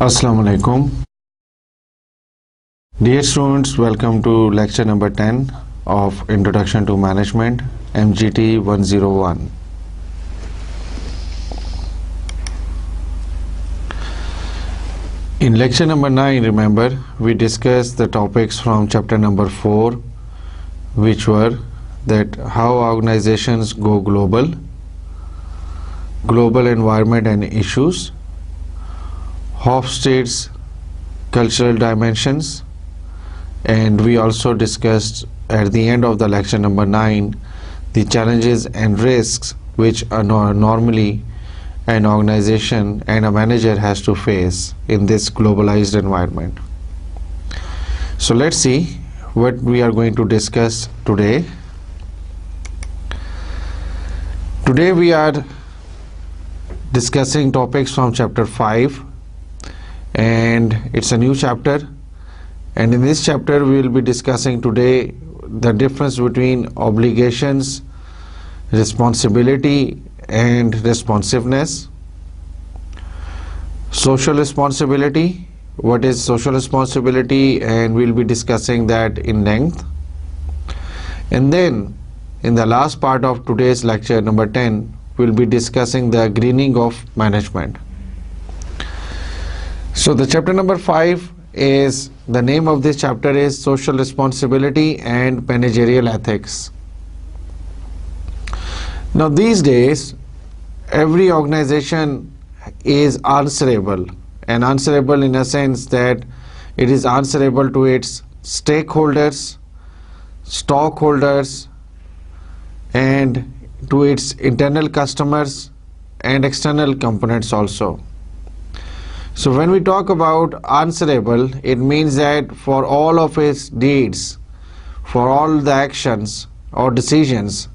Assalamu alaikum. Dear students, welcome to lecture number 10 of Introduction to Management, MGT 101. In lecture number 9, remember, we discussed the topics from chapter number 4, which were that how organizations go global, global environment and issues, Hofstede's cultural dimensions, and we also discussed at the end of the lecture number 9 the challenges and risks which are normally an organization and a manager has to face in this globalized environment. So let's see what we are going to discuss today. Today we are discussing topics from chapter 5, and it's a new chapter, and in this chapter we will be discussing today the difference between obligations, responsibility and responsiveness, social responsibility, what is social responsibility, and we'll be discussing that in length. And then in the last part of today's lecture number 10 we'll be discussing the greening of management. So the chapter number 5 is, the name of this chapter is Social Responsibility and Managerial Ethics. Now these days every organization is answerable, and answerable in a sense that it is answerable to its stakeholders, stockholders, and to its internal customers and external components also. So when we talk about answerable, it means that for all of its deeds, for all the actions or decisions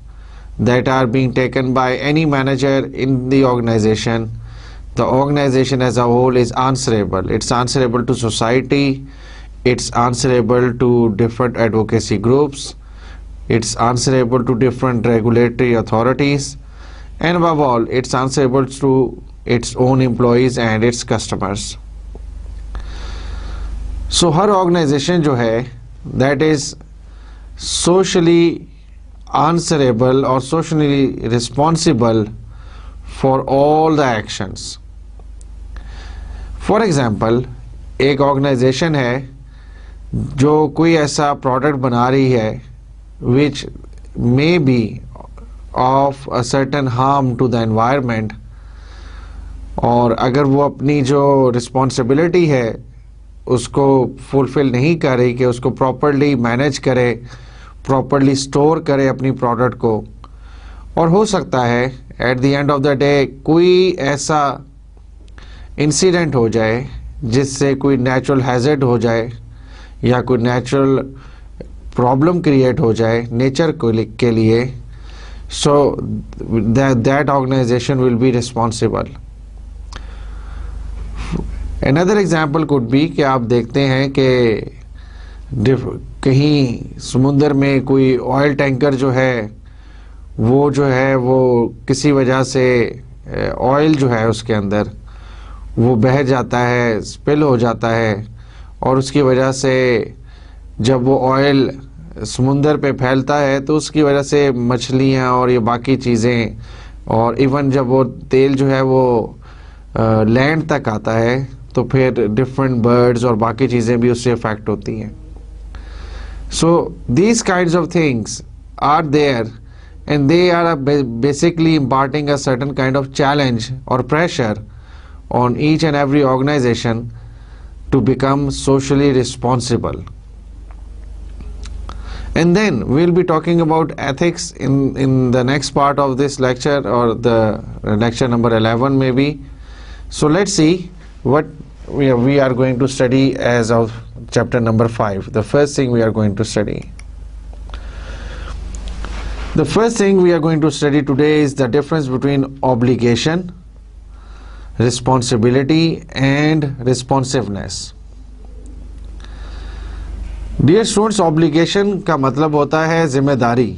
that are being taken by any manager in the organization as a whole is answerable. It's answerable to society, it's answerable to different advocacy groups, it's answerable to different regulatory authorities, and above all, it's answerable to its own employees and its customers. So her organization जो है that is socially answerable or socially responsible for all the actions. For example, एक organization है जो कोई ऐसा product बना रही है which may be of a certain harm to the environment, और अगर वो अपनी जो रिस्पॉन्सिबिलिटी है उसको फुलफिल नहीं कर रही कि उसको प्रॉपरली मैनेज करे, प्रॉपरली स्टोर करे अपनी प्रोडक्ट को, और हो सकता है at the end of the day कोई ऐसा इंसिडेंट हो जाए जिससे कोई नेचुरल हैज़र्ड हो जाए या कोई नेचुरल प्रॉब्लम क्रिएट हो जाए नेचर के लिए, so that organization will be responsible. Another example could be कि आप देखते हैं कि कहीं समुंदर में कोई ऑयल टैंकर जो है वो किसी वजह से ऑयल जो है उसके अंदर वो बह जाता है, स्पिल हो जाता है, और उसकी वजह से जब वो ऑयल समुंदर पे फैलता है तो उसकी वजह से मछलियाँ और ये बाकी चीज़ें, और इवन जब वो तेल जो है वो लैंड तक आता है तो फिर डिफरेंट बर्ड्स और बाकी चीज़ें भी उससे अफेक्ट होती हैं. So these kinds of things are there and they are basically imparting a certain kind of challenge or pressure on each and every organization to become socially responsible. And then we'll be talking about ethics in the next part of this lecture, or the lecture number 11 maybe. So let's see what we are going to study as of chapter number 5. The first thing we are going to study. The first thing we are going to study today is the difference between obligation, responsibility and responsiveness. Dear students, obligation का मतलब होता है जिम्मेदारी.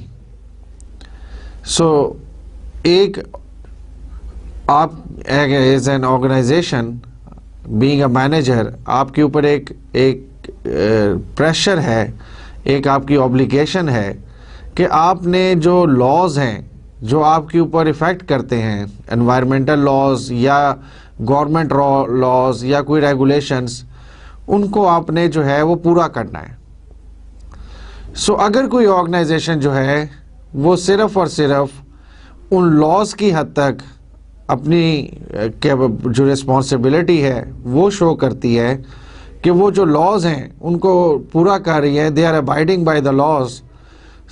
So एक आप as an organization being a manager, आपके ऊपर एक प्रेशर है, एक आपकी ऑब्लिगेशन है कि आपने जो लॉज हैं जो आपके ऊपर इफ़ेक्ट करते हैं, एनवायरमेंटल लॉज या गवर्नमेंट लॉज या कोई रेगुलेशंस, उनको आपने जो है वो पूरा करना है. सो अगर कोई ऑर्गेनाइजेशन जो है वो सिर्फ़ और सिर्फ उन लॉज की हद तक अपनी जो रिस्पॉन्सिबिलिटी है वो शो करती है कि वो जो लॉज हैं उनको पूरा कर रही है, they are abiding by the laws,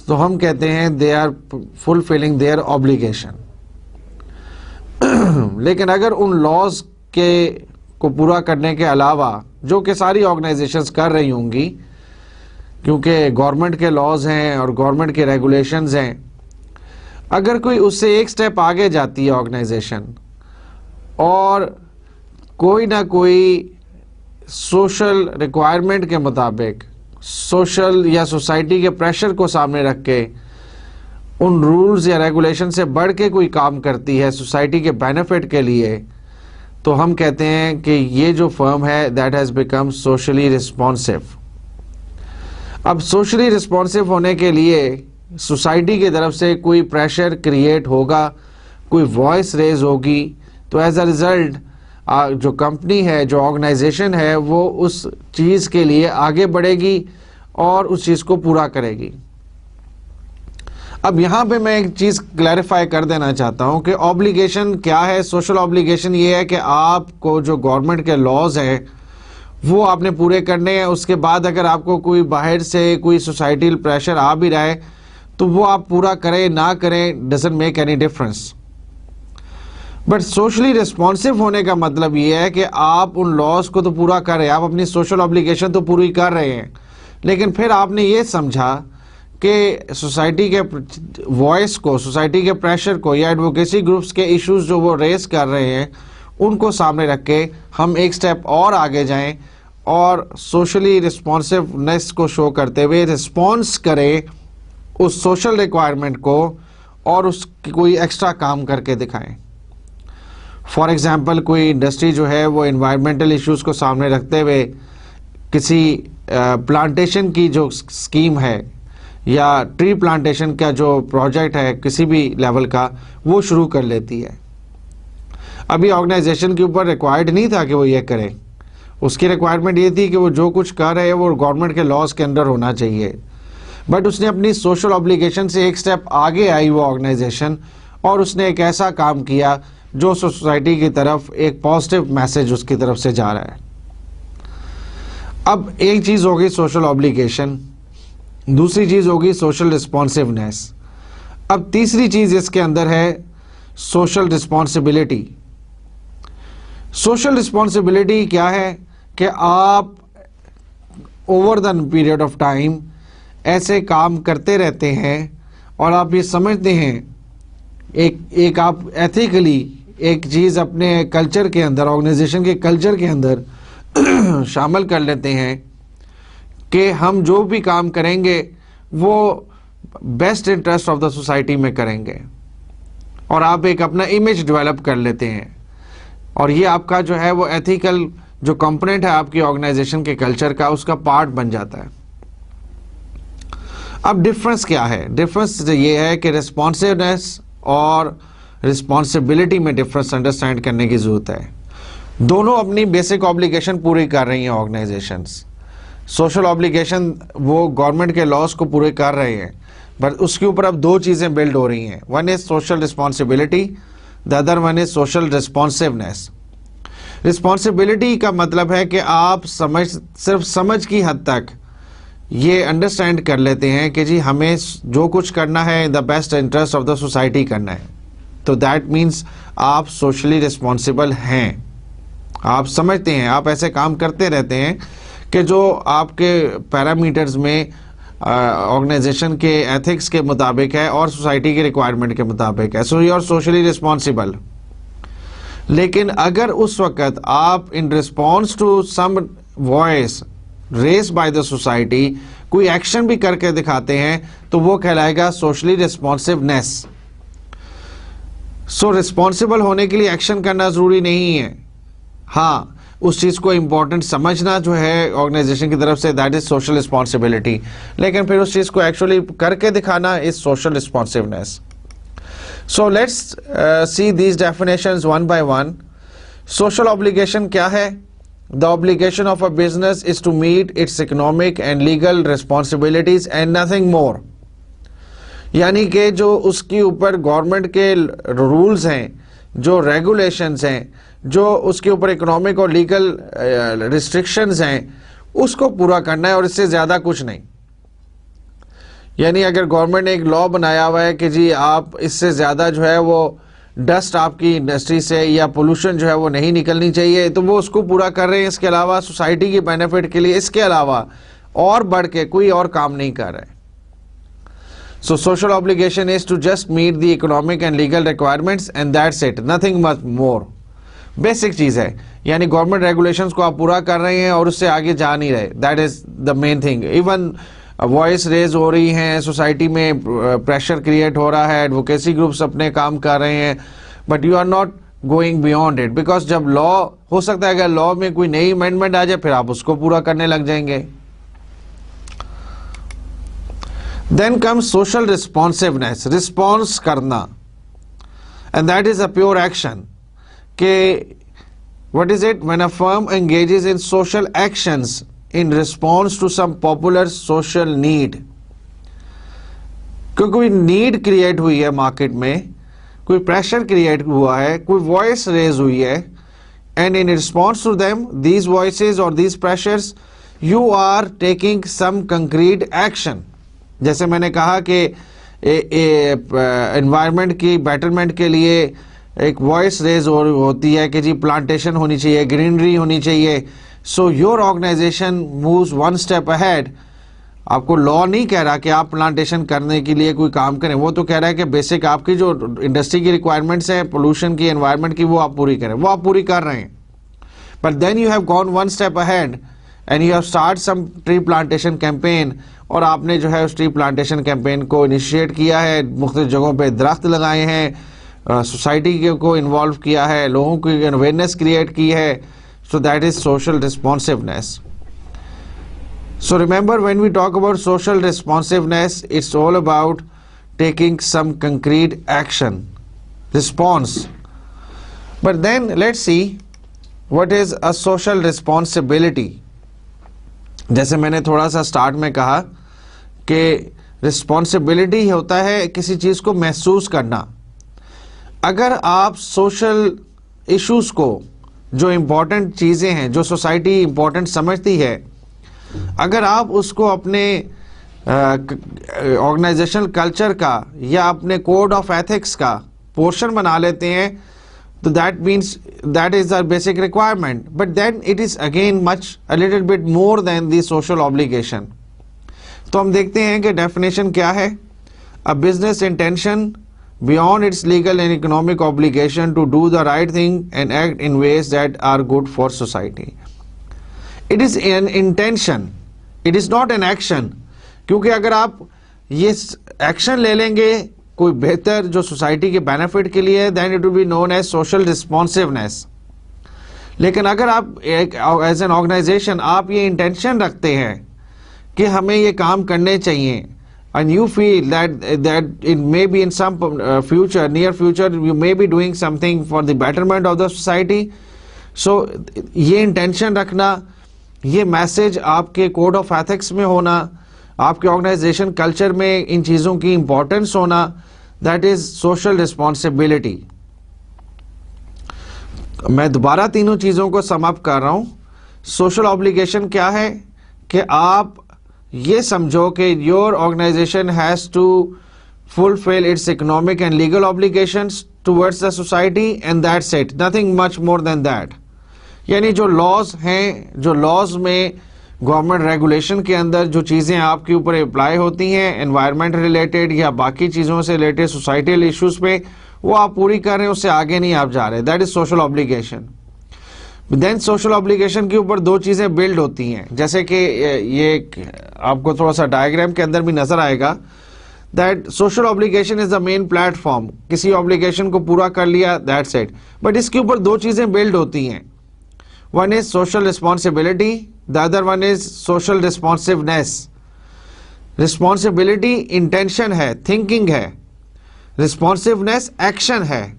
तो हम कहते हैं they are fulfilling their obligation. लेकिन अगर उन लॉज के को पूरा करने के अलावा, जो कि सारी ऑर्गेनाइजेशंस कर रही होंगी क्योंकि गवर्नमेंट के लॉज हैं और गवर्नमेंट के रेगुलेशंस हैं, अगर कोई उससे एक स्टेप आगे जाती है ऑर्गेनाइजेशन और कोई ना कोई सोशल रिक्वायरमेंट के मुताबिक, सोशल या सोसाइटी के प्रेशर को सामने रख के उन रूल्स या रेगुलेशन से बढ़ के कोई काम करती है सोसाइटी के बेनिफिट के लिए, तो हम कहते हैं कि ये जो फर्म है that has become socially responsive. अब सोशली रिस्पॉन्सिव होने के लिए सोसाइटी की तरफ से कोई प्रेशर क्रिएट होगा, कोई वॉइस रेज होगी, तो एज अ रिज़ल्ट जो कंपनी है, जो ऑर्गेनाइजेशन है, वो उस चीज़ के लिए आगे बढ़ेगी और उस चीज़ को पूरा करेगी. अब यहाँ पे मैं एक चीज़ क्लैरिफाई कर देना चाहता हूँ कि ऑब्लिगेशन क्या है. सोशल ऑब्लिगेशन ये है कि आपको जो गवर्नमेंट के लॉज हैं वो आपने पूरे करने हैं. उसके बाद अगर आपको कोई बाहर से कोई सोसाइटल प्रेशर आ भी रहा है तो वो आप पूरा करें ना करें, doesn't make any difference. But socially responsive होने का मतलब ये है कि आप उन लॉज को तो पूरा कर रहे हैं, आप अपनी सोशल ऑब्लिगेशन तो पूरी कर रहे हैं, लेकिन फिर आपने ये समझा कि सोसाइटी के वॉइस को, सोसाइटी के प्रेशर को या एडवोकेसी ग्रुप्स के इश्यूज जो वो रेस कर रहे हैं उनको सामने रख के हम एक स्टेप और आगे जाएं और सोशली रिस्पॉन्सिवनेस को शो करते हुए रिस्पॉन्स करें उस सोशल रिक्वायरमेंट को और उसकी कोई एक्स्ट्रा काम करके दिखाएं. फॉर एग्ज़ाम्पल, कोई इंडस्ट्री जो है वो इन्वायरमेंटल इश्यूज़ को सामने रखते हुए किसी प्लांटेशन की जो स्कीम है या ट्री प्लांटेशन का जो प्रोजेक्ट है किसी भी लेवल का, वो शुरू कर लेती है. अभी ऑर्गेनाइजेशन के ऊपर रिक्वायर्ड नहीं था कि वो ये करे, उसकी रिक्वायरमेंट ये थी कि वो जो कुछ कर रहे हैं वो गवर्नमेंट के लॉज के अंदर होना चाहिए. बट उसने अपनी सोशल ऑब्लिगेशन से एक स्टेप आगे आई वो ऑर्गेनाइजेशन और उसने एक ऐसा काम किया जो सोसाइटी की तरफ एक पॉजिटिव मैसेज उसकी तरफ से जा रहा है. अब एक चीज़ होगी सोशल ऑब्लिगेशन, दूसरी चीज़ होगी सोशल रिस्पॉन्सिवनेस. अब तीसरी चीज़ इसके अंदर है सोशल रिस्पॉन्सिबिलिटी. सोशल रिस्पॉन्सिबिलिटी क्या है कि आप over the period of time ऐसे काम करते रहते हैं और आप ये समझते हैं, एक आप एथिकली एक चीज़ अपने कल्चर के अंदर, ऑर्गेनाइजेशन के कल्चर के अंदर शामिल कर लेते हैं कि हम जो भी काम करेंगे वो best interest of the society में करेंगे, और आप एक अपना इमेज डेवलप कर लेते हैं और ये आपका जो है वो एथिकल जो कंपोनेंट है आपकी ऑर्गेनाइजेशन के कल्चर का, उसका पार्ट बन जाता है. अब डिफरेंस क्या है? डिफरेंस ये है कि रिस्पॉन्सिवनेस और रिस्पॉन्सिबिलिटी में डिफरेंस अंडरस्टैंड करने की ज़रूरत है. दोनों अपनी बेसिक ऑब्लिगेशन पूरी कर रही हैं ऑर्गेनाइजेशंस. सोशल ऑब्लिगेशन वो गवर्नमेंट के लॉज को पूरे कर रहे हैं, बट उसके ऊपर अब दो चीज़ें बिल्ड हो रही हैं. One is social responsibility, the other one is social responsiveness. Responsibility का मतलब है कि आप सिर्फ समझ की हद तक ये अंडरस्टैंड कर लेते हैं कि जी हमें जो कुछ करना है इन the best interest of the society करना है, तो दैट मीन्स आप सोशली रिस्पॉन्सिबल हैं. आप समझते हैं, आप ऐसे काम करते रहते हैं कि जो आपके पैरामीटर्स में ऑर्गेनाइजेशन के एथिक्स के मुताबिक है और सोसाइटी के रिक्वायरमेंट के मुताबिक है, so you are socially responsible. लेकिन अगर उस वक्त आप in response to some voice raise by the society कोई एक्शन भी करके दिखाते हैं तो वो कहलाएगा सोशली रिस्पॉन्सिवनेस। सो रिस्पॉन्सिबल होने के लिए एक्शन करना जरूरी नहीं है, हाँ उस चीज़ को इम्पोर्टेंट समझना जो है ऑर्गेनाइजेशन की तरफ से, दैट इज सोशल रिस्पॉन्सिबिलिटी। लेकिन फिर उस चीज़ को एक्चुअली करके दिखाना is social responsiveness. So let's see these definitions one by one. Social obligation क्या है? The obligation of a business is to meet its economic and legal responsibilities and nothing more. यानी कि जो उसके ऊपर गवर्नमेंट के रूल्स हैं, जो रेगुलेशंस हैं, जो उसके ऊपर इकोनॉमिक और लीगल रिस्ट्रिक्शंस हैं, उसको पूरा करना है और इससे ज़्यादा कुछ नहीं। यानी अगर गवर्नमेंट ने एक लॉ बनाया हुआ है कि जी आप इससे ज़्यादा जो है वो डस्ट आपकी इंडस्ट्री से या पोल्यूशन जो है वो नहीं निकलनी चाहिए, तो वो उसको पूरा कर रहे हैं। इसके अलावा सोसाइटी के बेनिफिट के लिए इसके अलावा और बढ़ के कोई और काम नहीं कर रहे। So social obligation is to just meet the economic and legal requirements and that's it, nothing much more. Basic चीज़ है, यानी गवर्नमेंट रेगुलेशंस को आप पूरा कर रहे हैं और उससे आगे जा नहीं रहे, that is the main thing. Even voice raise हो रही हैं, सोसाइटी में प्रेशर क्रिएट हो रहा है, एडवोकेसी ग्रुप्स अपने काम कर रहे हैं, but you are not going beyond it, because जब लॉ, हो सकता है अगर लॉ में कोई नई अमेंडमेंट आ जाए फिर आप उसको पूरा करने लग जाएंगे। Then comes social responsiveness, response करना, and that is a pure action. कि what is it? When a firm engages in social actions in response to some popular social need, क्योंकि कोई नीड क्रिएट हुई है मार्केट में, कोई pressure create हुआ है, कोई वॉइस रेज हुई है, and in response to them, these voices or these pressures, you are taking some concrete action. जैसे मैंने कहा कि एनवायरनमेंट की बेटरमेंट के लिए एक वॉइस रेज होती है कि जी प्लांटेशन होनी चाहिए, ग्रीनरी होनी चाहिए। So your organization moves one step ahead. आपको लॉ नहीं कह रहा कि आप प्लांटेशन करने के लिए कोई काम करें, वो तो कह रहा है कि बेसिक आपकी जो इंडस्ट्री की रिक्वायरमेंट्स हैं, पोल्यूशन की, एनवायरनमेंट की, वो आप पूरी करें, वो आप पूरी कर रहे हैं। But then you have gone one step ahead and you have start some tree plantation campaign, और आपने जो है उस ट्री प्लांटेशन कैंपेन को इनिशिएट किया है, मुख्तलिफ जगहों पे दरख्त लगाए हैं, सोसाइटी को इन्वॉल्व किया है, लोगों की अवेयरनेस क्रिएट की है। So that is social responsiveness. So remember when we talk about social responsiveness, it's all about taking some concrete action, response. But then let's see what is a social responsibility. जैसे मैंने थोड़ा सा start में कहा कि responsibility होता है किसी चीज़ को महसूस करना। अगर आप सोशल इश्यूज़ को, जो इम्पोर्टेंट चीज़ें हैं, जो सोसाइटी इम्पोर्टेंट समझती है, अगर आप उसको अपने ऑर्गेनाइजेशनल कल्चर का या अपने कोड ऑफ एथिक्स का पोर्शन बना लेते हैं, तो that means that is our basic requirement, but then it is again much a little bit more than the social obligation. तो हम देखते हैं कि definition क्या है? A business intention beyond its legal and economic obligation to do the right thing and act in ways that are good for society. It is an intention, it is not an action. क्योंकि अगर आप ये action ले लेंगे कोई बेहतर जो society के बेनिफिट के लिए, then it will be known as social responsiveness. लेकिन अगर आप एक एज एन ऑर्गेनाइजेशन आप ये इंटेंशन रखते हैं कि हमें ये काम करने चाहिए, and you feel that it may B in some future, near future, you may be doing something for the betterment of the society, so ये इंटेंशन रखना, ये मैसेज आपके कोड ऑफ एथिक्स में होना, आपके ऑर्गेनाइजेशन कल्चर में इन चीज़ों की इंपॉर्टेंस होना, दैट इज सोशल रिस्पॉन्सिबिलिटी। मैं दोबारा तीनों चीज़ों को सम अप कर रहा हूँ। सोशल ऑब्लिगेशन क्या है कि आप ये समझो कि your organization has to fulfil its economic and legal obligations towards the society and that's it, nothing much more than that. यानी जो लॉज हैं, जो लॉज में गवर्नमेंट रेगुलेशन के अंदर जो चीज़ें आपके ऊपर अप्लाई होती हैं एनवायरनमेंट रिलेटेड या बाकी चीज़ों से रिलेटेड सोसाइटल इश्यूज पे, वो आप पूरी कर रहे हैं, उससे आगे नहीं आप जा रहे, that is social obligation. Then social obligation के ऊपर दो चीज़ें बिल्ड होती हैं, जैसे कि ये आपको थोड़ा सा डायग्राम के अंदर भी नजर आएगा, that social obligation is the main platform. किसी ऑब्लिगेशन को पूरा कर लिया, दैट्स इट, बट इसके ऊपर दो चीज़ें बिल्ड होती हैं, one is social responsibility, the other one is social responsiveness. Responsibility intention है, थिंकिंग है, रिस्पॉन्सिवनेस एक्शन है।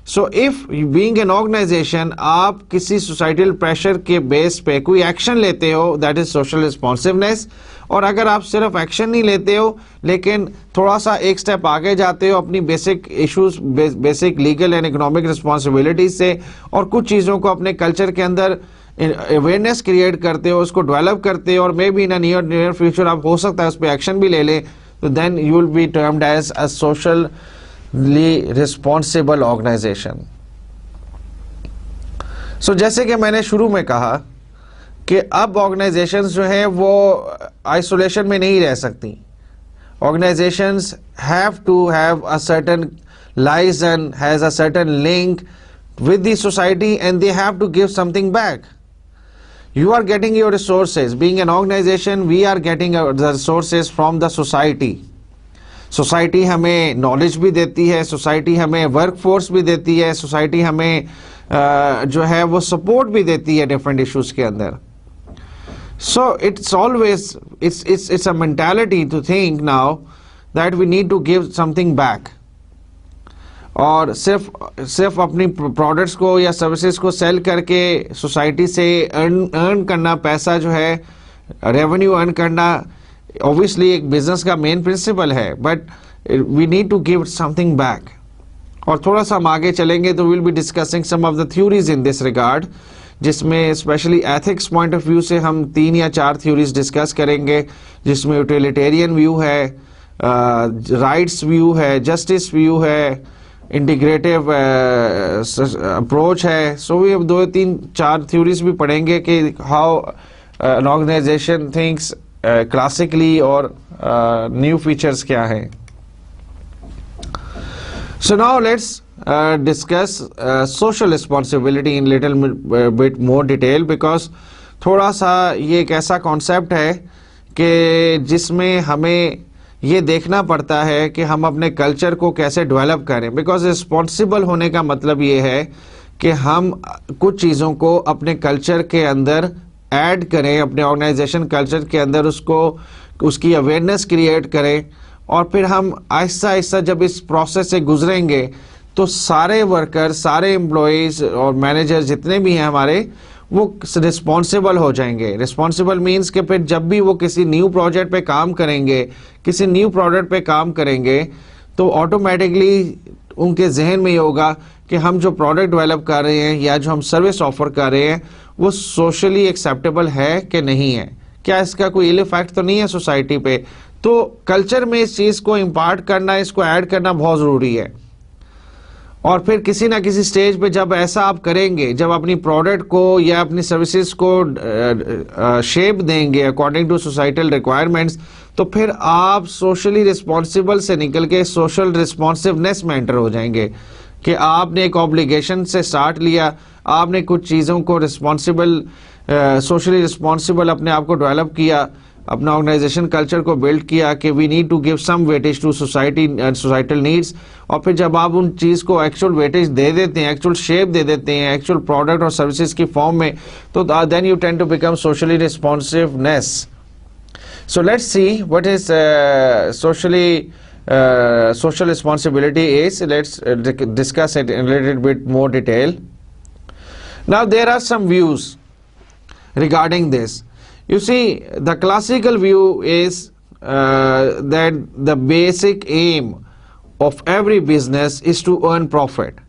So if being an organization आप किसी सोसाइटल प्रेशर के बेस पे कोई एक्शन लेते हो, दैट इज सोशल रिस्पॉन्सिवनेस। और अगर आप सिर्फ एक्शन नहीं लेते हो लेकिन थोड़ा सा एक स्टेप आगे जाते हो अपनी basic issues, basic legal and economic responsibilities से, और कुछ चीज़ों को अपने कल्चर के अंदर अवेयरनेस क्रिएट करते हो, उसको डेवलप करते हो, और may be in near future आप हो सकता है उस पर एक्शन भी ले लें, तो then you will be termed as a socially responsible organisation. So जैसे कि मैंने शुरू में कहा कि अब ऑर्गेनाइजेशंस जो हैं वो आइसोलेशन में नहीं रह सकती। Organizations have to have a certain liaison, has a certain link with the society, and they have to give something back. You are getting your resources. Being an organization, we are getting the resources from the society. Society हमें knowledge भी देती है, society हमें workforce भी देती है, society हमें जो है वो support भी देती है different issues के अंदर. So it's always it's a mentality to think now that we need to give something back. और सिर्फ अपनी प्रोडक्ट्स को या सर्विसेज को सेल करके सोसाइटी से अर्न करना, पैसा जो है रेवेन्यू अर्न करना, ऑब्वियसली एक बिजनेस का मेन प्रिंसिपल है, but we need to give something back. और थोड़ा सा हम आगे चलेंगे तो will be discussing some of the theories in this regard, जिसमें specially ethics point of view से हम 3 या 4 थ्योरीज डिस्कस करेंगे, जिसमें यूटिलिटेरियन व्यू है, राइट्स व्यू है, जस्टिस व्यू है, इंटीग्रेटिव अप्रोच है। सो भी अब 2, 3, 4 थ्योरीज भी पढ़ेंगे कि how an organization thinks classically और न्यू फीचर्स क्या हैं। So now let's discuss social responsibility in little bit more detail, because थोड़ा सा ये एक ऐसा कॉन्सेप्ट है कि जिसमें हमें ये देखना पड़ता है कि हम अपने कल्चर को कैसे डेवलप करें। बिकॉज रिस्पॉन्सिबल होने का मतलब ये है कि हम कुछ चीज़ों को अपने कल्चर के अंदर ऐड करें, अपने ऑर्गेनाइजेशन कल्चर के अंदर उसकी अवेयरनेस क्रिएट करें, और फिर हम आहिस्ता आहिस्ता जब इस प्रोसेस से गुजरेंगे तो सारे वर्कर, सारे एम्प्लॉयज़ और मैनेजर जितने भी हैं हमारे, वो रिस्पॉन्सिबल हो जाएंगे। रिस्पॉन्सिबल मीन्स कि फिर जब भी वो किसी न्यू प्रोजेक्ट पे काम करेंगे, किसी न्यू प्रोडक्ट पे काम करेंगे, तो ऑटोमेटिकली उनके जहन में ये होगा कि हम जो प्रोडक्ट डेवलप कर रहे हैं या जो हम सर्विस ऑफर कर रहे हैं वो सोशली एक्सेप्टेबल है कि नहीं है, क्या इसका कोई इल इफेक्ट तो नहीं है सोसाइटी पे। तो कल्चर में इस चीज़ को इम्पार्ट करना, इसको ऐड करना बहुत ज़रूरी है। और फिर किसी ना किसी स्टेज पे जब ऐसा आप करेंगे, जब अपनी प्रोडक्ट को या अपनी सर्विसेज को शेप देंगे अकॉर्डिंग टू सोसाइटल रिक्वायरमेंट्स, तो फिर आप सोशली रिस्पॉन्सिबल से निकल के सोशल रिस्पॉन्सिवनेस में एंटर हो जाएंगे कि आपने एक ऑब्लिगेशन से स्टार्ट लिया, आपने कुछ चीज़ों को रिस्पॉन्सिबल, सोशली रिस्पॉन्सिबल अपने आप को डेवलप किया, अपना ऑर्गेनाइजेशन कल्चर को बिल्ड किया कि we need to give some weightage to society and societal needs. और फिर जब आप उन चीज़ को एक्चुअल वेटेज दे देते हैं, एक्चुअल शेप दे देते हैं एक्चुअल प्रोडक्ट और सर्विसेज की फॉर्म में, तो then you tend to become socially responsiveness. So let's see what is social responsibility is. Let's discuss it in a little bit more detail. Now there are some views regarding this. You see, the classical view is that the basic aim of every business is to earn profit,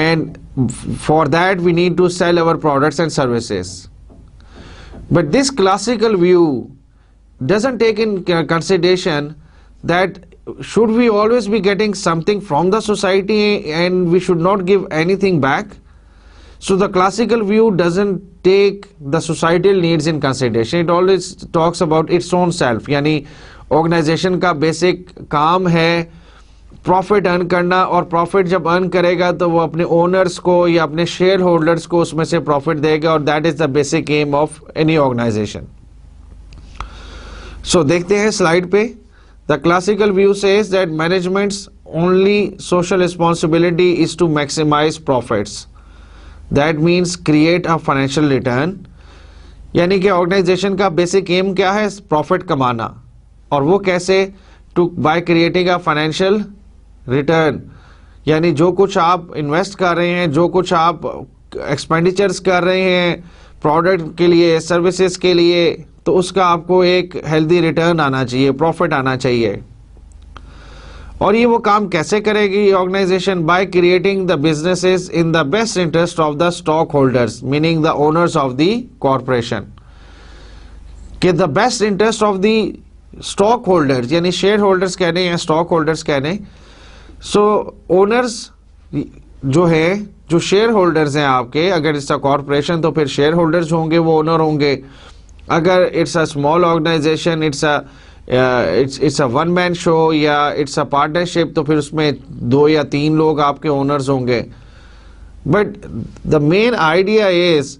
and for that we need to sell our products and services. But this classical view doesn't take in consideration that should we always be getting something from the society and we should not give anything back. So the classical view doesn't take the societal needs in consideration. It always talks about its own self. यानी organisation का basic काम है profit earn करना, और profit जब earn करेगा तो वो अपने ओनर्स को या अपने शेयर होल्डर्स को उसमें से प्रॉफिट देगा, और that is the basic aim of any organisation. So देखते हैं स्लाइड पे. The classical view says that management's only social responsibility is to maximise profits. That means create a financial return. यानी कि ऑर्गेनाइजेशन का basic M क्या है? Profit कमाना. और वो कैसे? To by creating a financial return. यानी जो कुछ आप इन्वेस्ट कर रहे हैं, जो कुछ आप एक्सपेंडिचर्स कर रहे हैं प्रोडक्ट के लिए, सर्विसेज के लिए, तो उसका आपको एक हेल्दी रिटर्न आना चाहिए, प्रॉफिट आना चाहिए. और ये वो काम कैसे करेगी organisation? By creating the businesses in the best interest of the stock holders, meaning the owners of the corporation. कि the best interest of the stock holders, यानी शेयर होल्डर्स कहने या स्टॉक होल्डर्स कहने. सो ओनर्स जो है, जो share holders हैं आपके, अगर इट्स अ कॉर्पोरेशन तो फिर शेयर होल्डर्स होंगे, वो ओनर होंगे. अगर it's a small organization, it's a one man show या इट्स अ पार्टनरशिप, तो फिर उसमें 2 या 3 लोग आपके ओनर्स होंगे. But the main idea is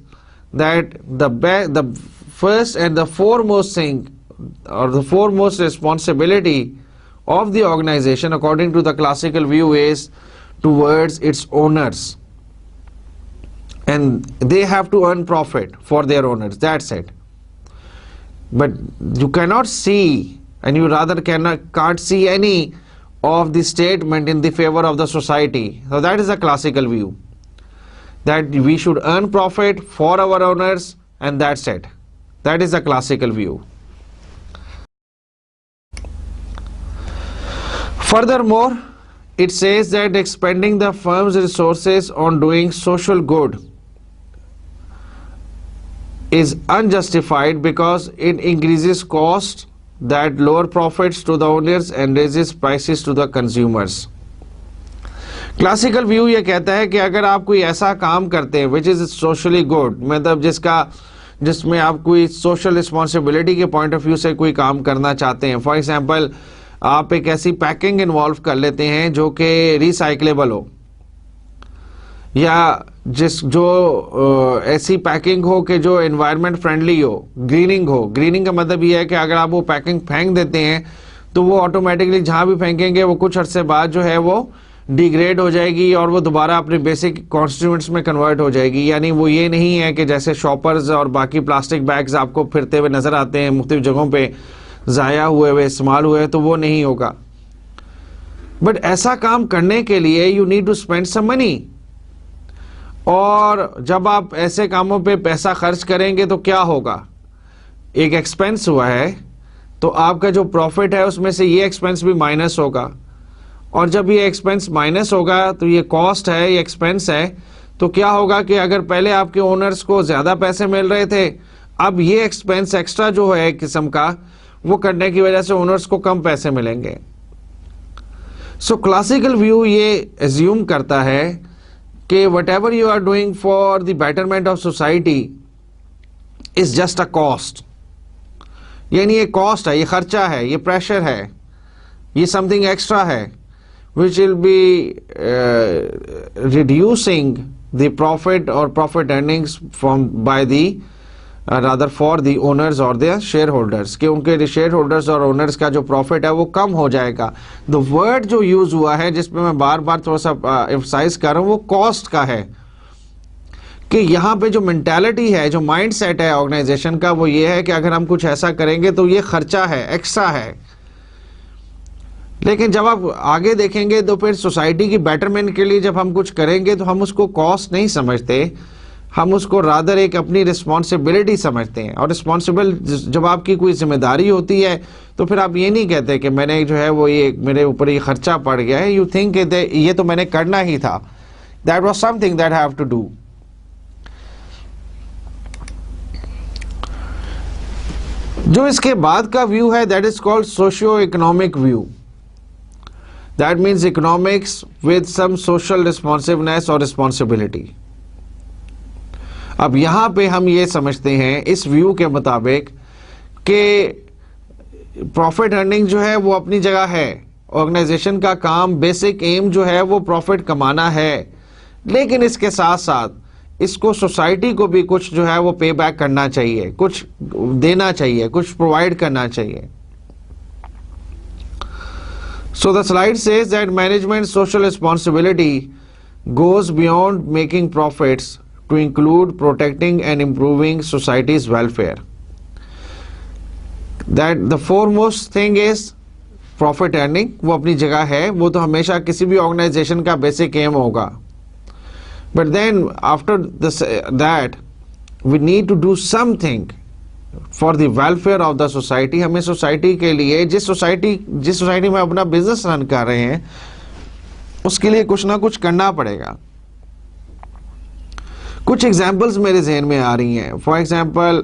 that the first and the foremost thing or the foremost responsibility of the organization according to the classical view is towards its owners, and they have to earn profit for their owners. That's it. But you cannot see, and you rather can't see any of the statement in the favor of the society. So that is a classical view, that we should earn profit for our owners, and that's it. That is a classical view. Furthermore, it says that expending the firm's resources on doing social good is unjustified because it increases cost that lower profits to the owners and raises prices to the consumers. Classical view ये कहता है कि अगर आप कोई ऐसा काम करते हैं विच इज सोशली गुड, मतलब जिसमें आप कोई सोशल रिस्पॉन्सिबिलिटी के पॉइंट ऑफ व्यू से कोई काम करना चाहते हैं. फॉर एग्जांपल, आप एक ऐसी पैकिंग इन्वॉल्व कर लेते हैं जो कि रिसाइक्लेबल हो, या जो ऐसी पैकिंग हो कि जो एनवायरनमेंट फ्रेंडली हो, ग्रीनिंग हो. ग्रीनिंग का मतलब ये है कि अगर आप वो पैकिंग फेंक देते हैं तो वो ऑटोमेटिकली जहाँ भी फेंकेंगे वो कुछ अरसे बाद जो है वो डिग्रेड हो जाएगी और वो दोबारा अपने बेसिक कॉन्स्टिट्यूएंट्स में कन्वर्ट हो जाएगी. यानी वो ये नहीं है कि जैसे शॉपर्स और बाकी प्लास्टिक बैग्स आपको फिरते हुए नजर आते हैं मुख्तलिफ जगहों पे, ज़ाया हुए इस्तेमाल हुए, तो वो नहीं होगा. बट ऐसा काम करने के लिए you need to spend some money, और जब आप ऐसे कामों पे पैसा खर्च करेंगे तो क्या होगा? एक एक्सपेंस हुआ है तो आपका जो प्रॉफिट है उसमें से ये एक्सपेंस भी माइनस होगा, और जब ये एक्सपेंस माइनस होगा तो ये कॉस्ट है, ये एक्सपेंस है, तो क्या होगा कि अगर पहले आपके ओनर्स को ज़्यादा पैसे मिल रहे थे, अब ये एक्सपेंस एक्स्ट्रा जो है एक किस्म का, वो करने की वजह से ओनर्स को कम पैसे मिलेंगे. सो क्लासिकल व्यू ये एज्यूम करता है कि whatever you are doing for the betterment of society is just a cost. यानी ये कॉस्ट है, ये खर्चा है, ये प्रेशर है, ये समथिंग एक्स्ट्रा है which will be reducing the profit or profit earnings from by the rather for the owners or the shareholders, कि उनके शेयर होल्डर्स और ओनर्स का जो प्रॉफिट है वो कम हो जाएगा. द वर्ड जो यूज हुआ है जिसपे मैं बार बार थोड़ा सा एम्फसाइज कर रहा हूँ वो कॉस्ट का है, कि यहाँ पे जो मेंटालिटी है, जो माइंड सेट है ऑर्गेनाइजेशन का, वो ये है कि अगर हम कुछ ऐसा करेंगे तो ये खर्चा है, एक्स्ट्रा है. लेकिन जब आप आगे देखेंगे तो फिर सोसाइटी की बेटरमेंट के लिए जब हम कुछ करेंगे तो हम उसको कॉस्ट नहीं समझते, हम उसको रादर एक अपनी रिस्पॉन्सिबिलिटी समझते हैं. और रिस्पॉन्सिबल जब आपकी कोई जिम्मेदारी होती है तो फिर आप ये नहीं कहते कि मैंने जो है वो ये मेरे ऊपर ये खर्चा पड़ गया है. यू थिंक ये तो मैंने करना ही था, that was something that I have to do. जो इसके बाद का व्यू है that is called socio economic view. That means economics with some social responsiveness or responsibility. अब यहाँ पे हम ये समझते हैं इस व्यू के मुताबिक कि प्रॉफिट अर्निंग जो है वो अपनी जगह है, ऑर्गेनाइजेशन का काम बेसिक एम जो है वो प्रॉफिट कमाना है, लेकिन इसके साथ साथ इसको सोसाइटी को भी कुछ जो है वो पे बैक करना चाहिए, कुछ देना चाहिए, कुछ प्रोवाइड करना चाहिए। So the slide says that management social responsibility goes beyond making profits to include protecting and improving society's welfare. That the foremost thing is profit earning, वो अपनी जगह है, वो तो हमेशा किसी भी ऑर्गेनाइजेशन का बेसिक एम होगा। But then after this, that we need to do something for the welfare of the society. हमें सोसाइटी के लिए, जिस सोसाइटी में अपना बिजनेस रन कर रहे हैं, उसके लिए कुछ ना कुछ करना पड़ेगा। कुछ एग्जांपल्स मेरे जहन में आ रही हैं। For example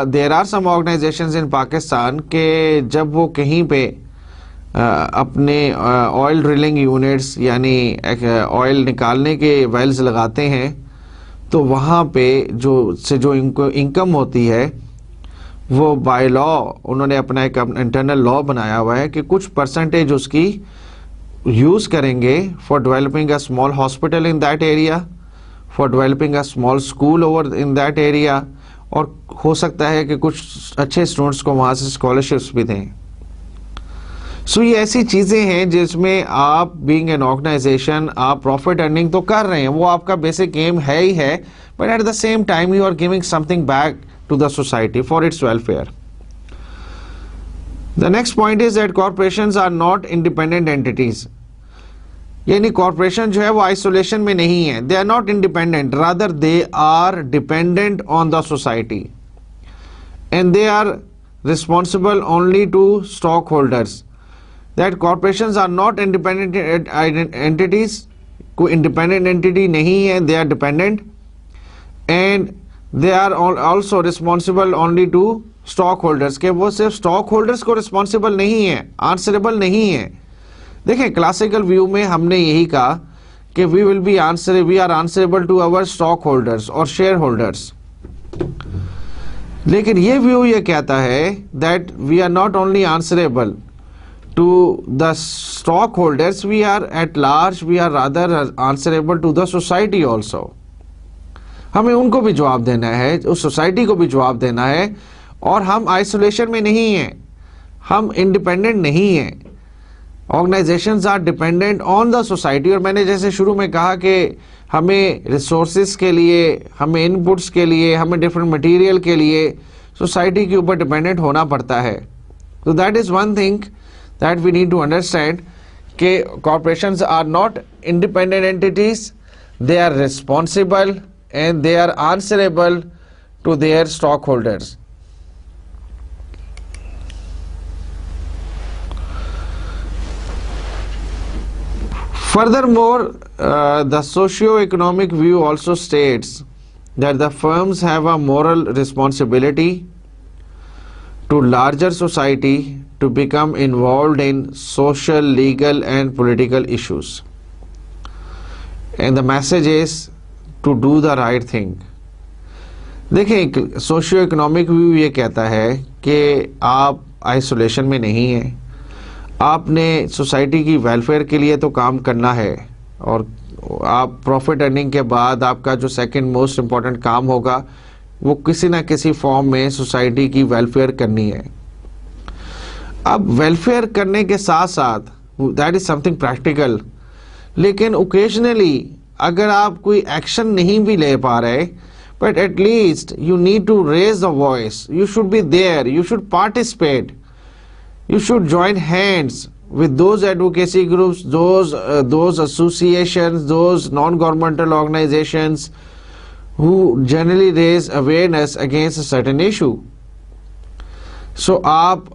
there are some organizations in Pakistan के जब वो कहीं पे अपने ऑयल ड्रिलिंग यूनिट्स यानी ऑयल निकालने के वेल्स लगाते हैं, तो वहाँ पे जो इनकम होती है वो बाय लॉ उन्होंने अपना एक इंटरनल लॉ बनाया हुआ है कि कुछ परसेंटेज उसकी यूज़ करेंगे for developing a small hospital in that area, for developing a small school over in that area, और हो सकता है कि कुछ अच्छे स्टूडेंट्स को वहाँ से स्कॉलरशिप्स भी दें। सो ये ऐसी चीज़ें हैं जिसमें आप बीइंग एन ऑर्गेनाइजेशन आप प्रॉफिट अर्निंग तो कर रहे हैं, वो आपका बेसिक एम है ही है, but at the same time you are giving something back to the society for its welfare. The next point is that corporations are not independent entities. यानी कॉरपोरेशन जो है वो आइसोलेशन में नहीं है, they are not independent, rather they are dependent on the society and they are responsible only to stock holders. That corporations are not independent entities, कोई independent entity नहीं है, they are dependent and they are also responsible only to stock holders, के वो सिर्फ stock holders को responsible नहीं है, answerable नहीं है। देखें क्लासिकल व्यू में हमने यही कहा कि we are answerable to our stock holders और शेयर होल्डर्स, लेकिन ये व्यू ये कहता है that we are not only answerable to the stock holders, we are at large, we are rather answerable to the society also. हमें उनको भी जवाब देना है, उस सोसाइटी को भी जवाब देना है, और हम आइसोलेशन में नहीं हैं, हम इंडिपेंडेंट नहीं हैं। Organizations are dependent on the society, और मैंने जैसे शुरू में कहा कि हमें रिसोर्सेज के लिए, हमें इनपुट्स के लिए, हमें डिफरेंट मटेरियल के लिए सोसाइटी के ऊपर डिपेंडेंट होना पड़ता है। तो that is one thing that we need to understand कि corporations are not independent entities, they are responsible and they are answerable to their stockholders. Furthermore, the socio-economic view also states that the firms have a moral responsibility to larger society to become involved in social, legal and political issues. And the message is to do the right thing. देखिए socio economic view ये कहता है कि आप isolation में नहीं हैं, आपने सोसाइटी की वेलफेयर के लिए तो काम करना है, और आप प्रॉफिट अर्निंग के बाद आपका जो सेकंड मोस्ट इम्पॉर्टेंट काम होगा वो किसी ना किसी फॉर्म में सोसाइटी की वेलफेयर करनी है। अब वेलफेयर करने के साथ साथ दैट इज़ समथिंग प्रैक्टिकल, लेकिन ओकेजनली अगर आप कोई एक्शन नहीं भी ले पा रहे, but at least you need to raise the voice, you should be there, you should participate, you should join hands with those advocacy groups, those associations, those non-governmental organizations who generally raise awareness against a certain issue. So आप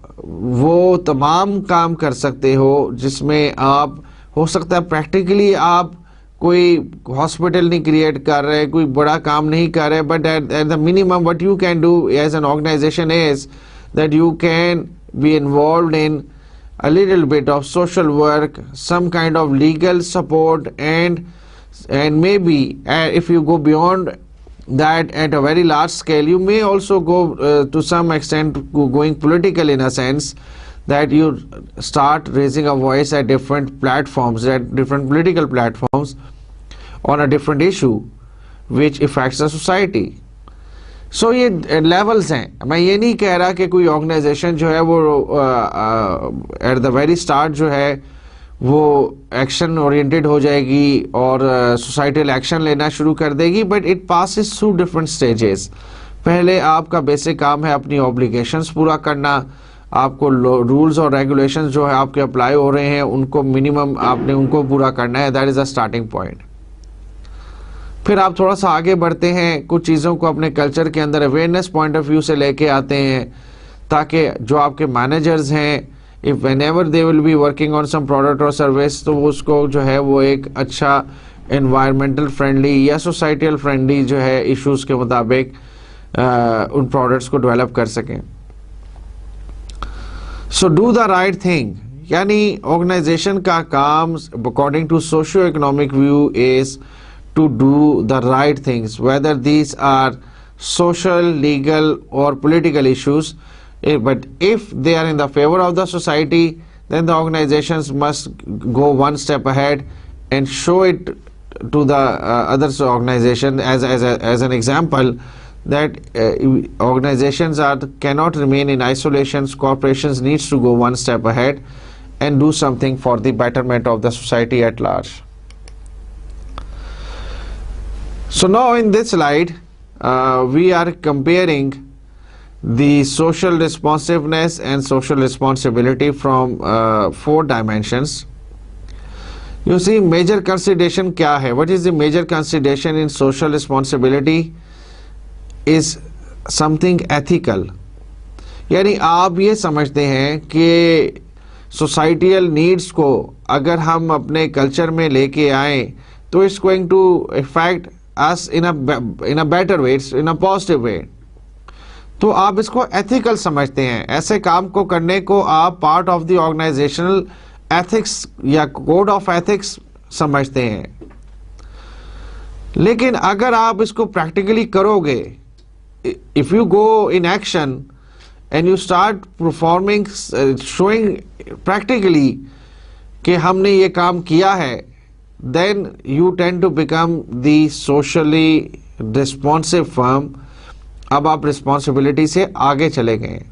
वो तमाम काम कर सकते हो जिसमें आप, हो सकता है प्रैक्टिकली आप कोई हॉस्पिटल नहीं क्रिएट कर रहे, कोई बड़ा काम नहीं कर रहे, but at the minimum what you can do as an organization is that you can be involved in a little bit of social work, some kind of legal support, and maybe if you go beyond that at a very large scale you may also go to some extent going political, in a sense that you start raising a voice at different platforms, at different political platforms, on a different issue which affects the society. So ये levels हैं. मैं ये नहीं कह रहा कि कोई organization जो है वो at the very start जो है वो एक्शन ओरिएंटेड हो जाएगी और सोसाइटल एक्शन लेना शुरू कर देगी, but it passes through different stages. पहले आपका बेसिक काम है अपनी ऑब्लिगेशंस पूरा करना, आपको रूल्स और रेगुलेशंस जो है आपके अप्लाई हो रहे हैं उनको मिनिमम आपने उनको पूरा करना है. That is a starting point. फिर आप थोड़ा सा आगे बढ़ते हैं, कुछ चीज़ों को अपने कल्चर के अंदर अवेयरनेस पॉइंट ऑफ व्यू से लेके आते हैं, ताकि जो आपके मैनेजर्स हैं, if whenever they will be working on some product or service, तो उसको जो है वो एक अच्छा environmental friendly या societal friendly जो है issues के मुताबिक उन products को develop कर सकें. So do the right thing, यानी organization का काम according to socio-economic view is to do the right things, whether these are social, legal or political issues. But if they are in the favor of the society, then the organizations must go one step ahead and show it to the other organization as an example that organizations cannot remain in isolation. Corporations needs to go one step ahead and do something for the betterment of the society at large. So now in this slide we are comparing the social responsiveness and social responsibility from 4 dimensions. You see, major consideration क्या है? What is the major consideration in social responsibility? Is something ethical. यानी आप ये समझते हैं कि societal needs को अगर हम अपने culture में लेके आए तो it's going to affect us in a better way, in a positive way. तो आप इसको एथिकल समझते हैं. ऐसे काम को करने को आप part of the organisational ethics या कोड ऑफ एथिक्स समझते हैं. लेकिन अगर आप इसको प्रैक्टिकली करोगे, if you go in action and you start performing, showing practically कि हमने ये काम किया है, then you tend to become the socially responsive firm. अब आप रिस्पॉन्सिबिलिटी से आगे चले गए.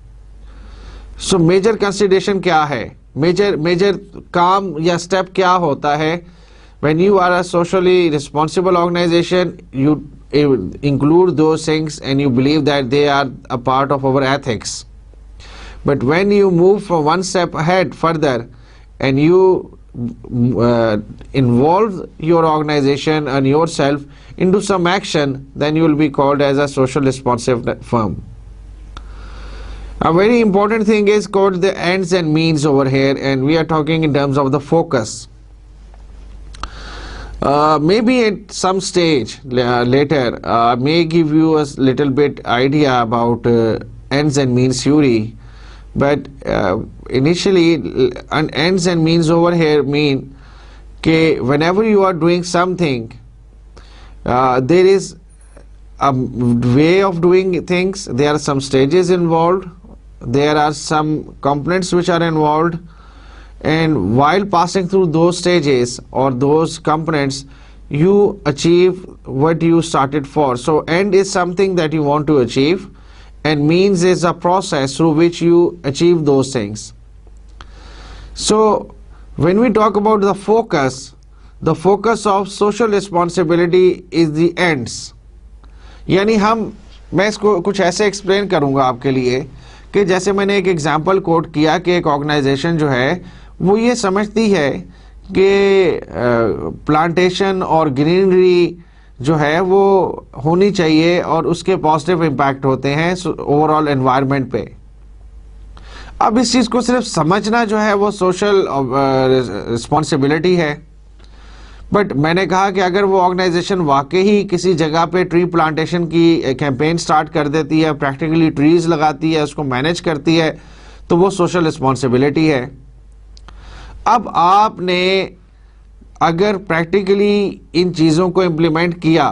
सो मेजर कंसिडरेशन क्या है? मेजर काम या स्टेप क्या होता है? When you are a socially responsible organisation, यू include those things and you believe that they are a part of our ethics. But when you move from one step ahead further and you involve your organization and yourself into some action, then you will be called as a social responsive firm. A very important thing is called the ends and means over here, and we are talking in terms of the focus. Maybe at some stage later may give you a little bit idea about ends and means theory, but initially ends and means over here mean that whenever you are doing something, there is a way of doing things, there are some stages involved, there are some components which are involved, and while passing through those stages or those components, you achieve what you started for. So end is something that you want to achieve, and means is a process through which you achieve those things. So when we talk about the focus of social responsibility is the ends. यानी मैं इसको कुछ ऐसे explain करूंगा आपके लिए कि जैसे मैंने एक एग्जांपल कोट किया कि एक ऑर्गेनाइजेशन जो है वो ये समझती है कि प्लांटेशन और ग्रीनरी जो है वो होनी चाहिए और उसके पॉजिटिव इम्पैक्ट होते हैं ओवरऑल एनवायरनमेंट पे. अब इस चीज़ को सिर्फ समझना जो है वो सोशल रिस्पॉन्सिबिलिटी है. बट मैंने कहा कि अगर वो ऑर्गेनाइजेशन वाकई ही किसी जगह पे ट्री प्लांटेशन की कैंपेन स्टार्ट कर देती है, प्रैक्टिकली ट्रीज लगाती है, उसको मैनेज करती है, तो वो सोशल रिस्पॉन्सिबिलिटी है. अब आपने अगर प्रैक्टिकली इन चीज़ों को इम्प्लीमेंट किया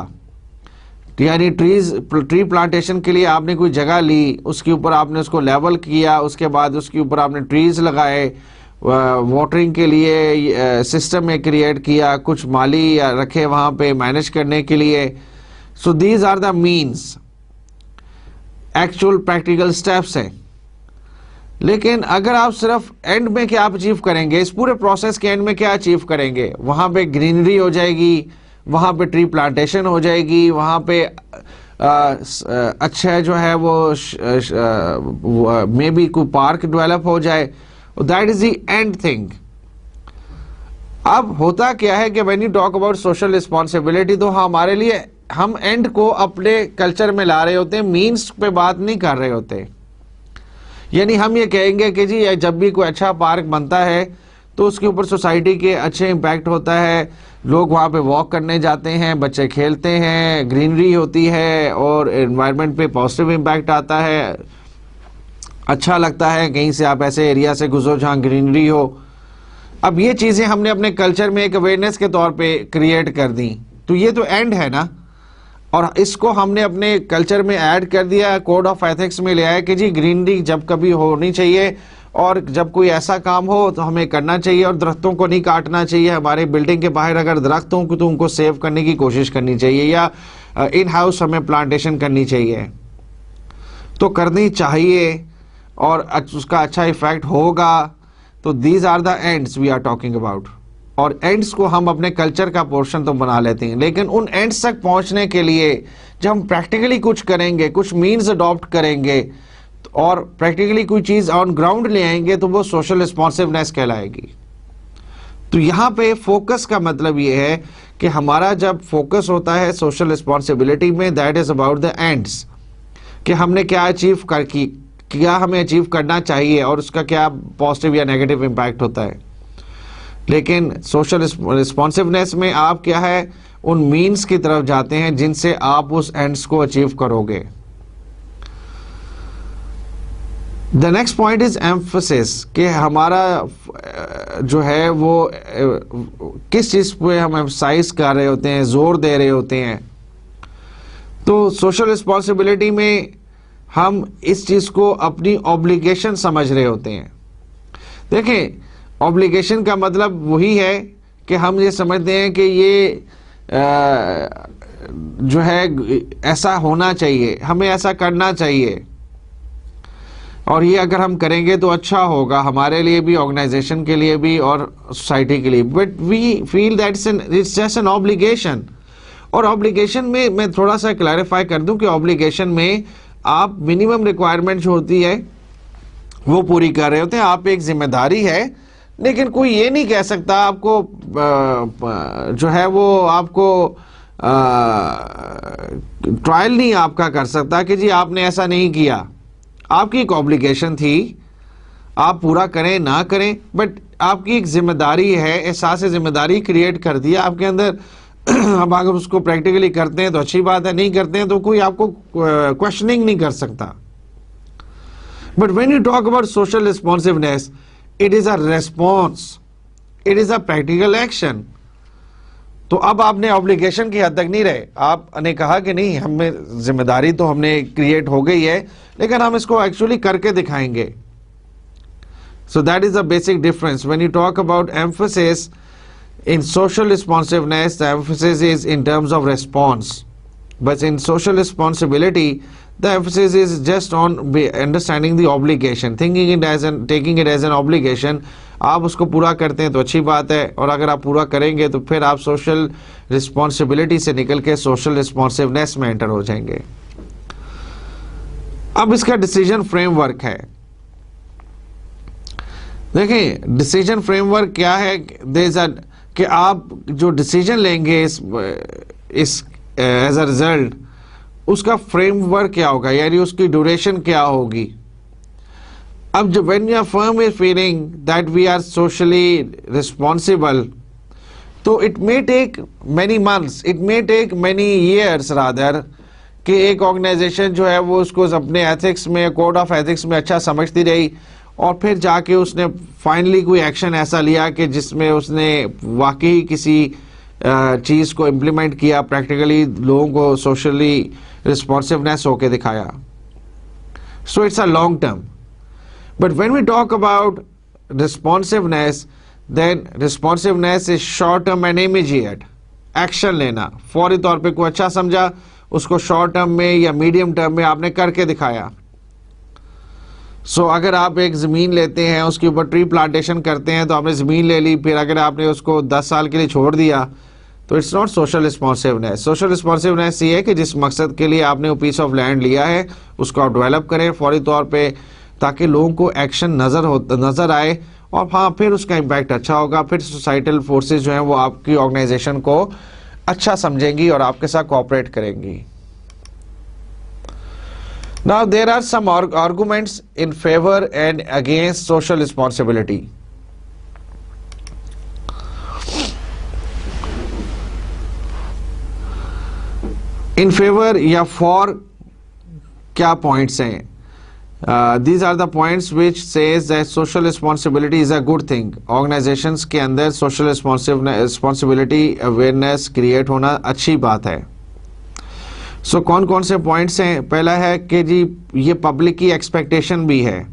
यानी ट्री प्लांटेशन के लिए आपने कोई जगह ली, उसके ऊपर आपने उसको लेवल किया, उसके बाद उसके ऊपर आपने ट्रीज लगाए, वाटरिंग के लिए सिस्टम में क्रिएट किया, कुछ माली रखे वहाँ पे मैनेज करने के लिए। So these are the means, actual practical steps हैं। लेकिन अगर आप सिर्फ एंड में क्या अचीव करेंगे, इस पूरे प्रोसेस के एंड में क्या अचीव करेंगे, वहाँ पे ग्रीनरी हो जाएगी, वहाँ पे ट्री प्लांटेशन हो जाएगी, वहाँ पे अच्छा जो है वो मे बी कोई पार्क डेवलप हो जाए, that is the end thing. अब होता क्या है कि when you talk about social responsibility, तो हमारे लिए हम एंड को अपने कल्चर में ला रहे होते हैं, मीन्स पे बात नहीं कर रहे होते। यानी हम ये कहेंगे कि जी जब भी कोई अच्छा पार्क बनता है तो उसके ऊपर सोसाइटी के अच्छे इम्पैक्ट होता है, लोग वहाँ पे वॉक करने जाते हैं, बच्चे खेलते हैं, ग्रीनरी होती है और एनवायरनमेंट पे पॉजिटिव इम्पैक्ट आता है, अच्छा लगता है। कहीं से आप ऐसे एरिया से गुजरो जहाँ ग्रीनरी हो। अब ये चीज़ें हमने अपने कल्चर में एक अवेयरनेस के तौर पे क्रिएट कर दी, तो ये तो एंड है ना, और इसको हमने अपने कल्चर में ऐड कर दिया, कोड ऑफ एथिक्स में ले आया कि जी ग्रीनरी जब कभी होनी चाहिए, और जब कोई ऐसा काम हो तो हमें करना चाहिए, और दरख्तों को नहीं काटना चाहिए। हमारे बिल्डिंग के बाहर अगर दरख्त हो तो उनको सेव करने की कोशिश करनी चाहिए, या इन हाउस हमें प्लांटेशन करनी चाहिए, तो करनी चाहिए और उसका अच्छा इफेक्ट होगा। तो these are the ends we are talking about. और एंड्स को हम अपने कल्चर का पोर्शन तो बना लेते हैं, लेकिन उन एंड्स तक पहुंचने के लिए जब हम प्रैक्टिकली कुछ करेंगे, कुछ मीन्स अडॉप्ट करेंगे और प्रैक्टिकली कोई चीज़ ऑन ग्राउंड ले आएंगे, तो वो सोशल रिस्पॉन्सिवनेस कहलाएगी। तो यहाँ पे फोकस का मतलब ये है कि हमारा जब फोकस होता है सोशल रिस्पॉन्सिबिलिटी में, that is about the ends, कि हमने क्या अचीव क्या हमें अचीव करना चाहिए और उसका क्या पॉजिटिव या नेगेटिव इम्पैक्ट होता है। लेकिन सोशल रिस्पॉन्सिवनेस में आप क्या है, उन मीन्स की तरफ जाते हैं जिनसे आप उस एंड्स को अचीव करोगे। The next point is emphasis, कि हमारा जो है वो किस चीज़ पे हम एम्फसाइज कर रहे होते हैं, जोर दे रहे होते हैं। तो सोशल रिस्पॉन्सिबिलिटी में हम इस चीज़ को अपनी ऑब्लिगेशन समझ रहे होते हैं। देखें, ऑब्लिगेशन का मतलब वही है कि हम ये समझते हैं कि ये जो है ऐसा होना चाहिए, हमें ऐसा करना चाहिए, और ये अगर हम करेंगे तो अच्छा होगा हमारे लिए भी, ऑर्गेनाइजेशन के लिए भी और सोसाइटी के लिए। But we feel that it's just an obligation. और ऑब्लिगेशन में मैं थोड़ा सा क्लैरिफाई कर दूं कि ऑब्लिगेशन में आप मिनिमम रिक्वायरमेंट जो होती है वो पूरी कर रहे होते हैं, आप एक जिम्मेदारी है। लेकिन कोई ये नहीं कह सकता आपको जो है वो आपको ट्रायल नहीं आपका कर सकता कि जी आपने ऐसा नहीं किया। आपकी एक ऑब्लिगेशन थी, आप पूरा करें ना करें, बट आपकी एक जिम्मेदारी है, एहसास जिम्मेदारी क्रिएट कर दिया आपके अंदर। अब अगर उसको प्रैक्टिकली करते हैं तो अच्छी बात है, नहीं करते हैं तो कोई आपको क्वेश्चनिंग नहीं कर सकता। But when you talk about social responsiveness, it is a response, it is a practical action. तो अब आपने ऑब्लिगेशन की हद तक नहीं रहे, आपने कहा कि नहीं हमें जिम्मेदारी तो हमने क्रिएट हो गई है, लेकिन हम इसको एक्चुअली करके दिखाएंगे। सो that is the basic difference when you talk about emphasis in social responsiveness. The emphasis is in terms of response, but in social responsibility the emphasis is just on understanding the obligation, taking it as an obligation. आप उसको पूरा करते हैं तो अच्छी बात है, और अगर आप पूरा करेंगे तो फिर आप सोशल रिस्पॉन्सिबिलिटी से निकल के सोशल रिस्पॉन्सिवनेस में एंटर हो जाएंगे। अब इसका डिसीजन फ्रेमवर्क है। देखिए डिसीजन फ्रेमवर्क क्या है, कि आप जो डिसीजन लेंगे इस एज अ रिजल्ट, उसका फ्रेमवर्क क्या होगा, यानी उसकी ड्यूरेशन क्या होगी। अब जब when your firm is feeling that we are socially responsible, तो it may take many months, it may take many years rather, कि एक ऑर्गेनाइजेशन जो है वो उसको अपने एथिक्स में, कोड ऑफ एथिक्स में अच्छा समझती रही, और फिर जाके उसने फाइनली कोई एक्शन ऐसा लिया कि जिसमें उसने वाकई किसी चीज़ को इम्प्लीमेंट किया, प्रैक्टिकली लोगों को सोशली रिस्पॉन्सिवनेस होके दिखाया. So it's a long term. But when we talk about responsiveness, then responsiveness is short term and immediate. Action लेना, फौरी तौर पे कोई अच्छा समझा उसको शॉर्ट टर्म में या मीडियम टर्म में आपने करके दिखाया. सो अगर आप एक ज़मीन लेते हैं, उसके ऊपर ट्री प्लांटेशन करते हैं, तो आपने ज़मीन ले ली, फिर अगर आपने उसको 10 साल के लिए छोड़ दिया, तो it's not social responsiveness. Social responsiveness ये है कि जिस मकसद के लिए आपने वो पीस ऑफ लैंड लिया है उसको आप डेवलप करें फौरी तौर पे, ताकि लोगों को एक्शन नज़र आए, और हाँ फिर उसका इम्पैक्ट अच्छा होगा. फिर सोसाइटल फोर्सेस जो हैं वो आपकी ऑर्गेनाइजेशन को अच्छा समझेंगी और आपके साथ कोऑपरेट करेंगी. Now there are some arguments in favor and against social responsibility. In favor या for क्या points हैं? These are the points which says that social responsibility is a good thing. Organizations के अंदर social responsibility awareness create होना अच्छी बात है. सो कौन कौन से पॉइंट्स हैं? पहला है कि जी ये पब्लिक की एक्सपेक्टेशन भी है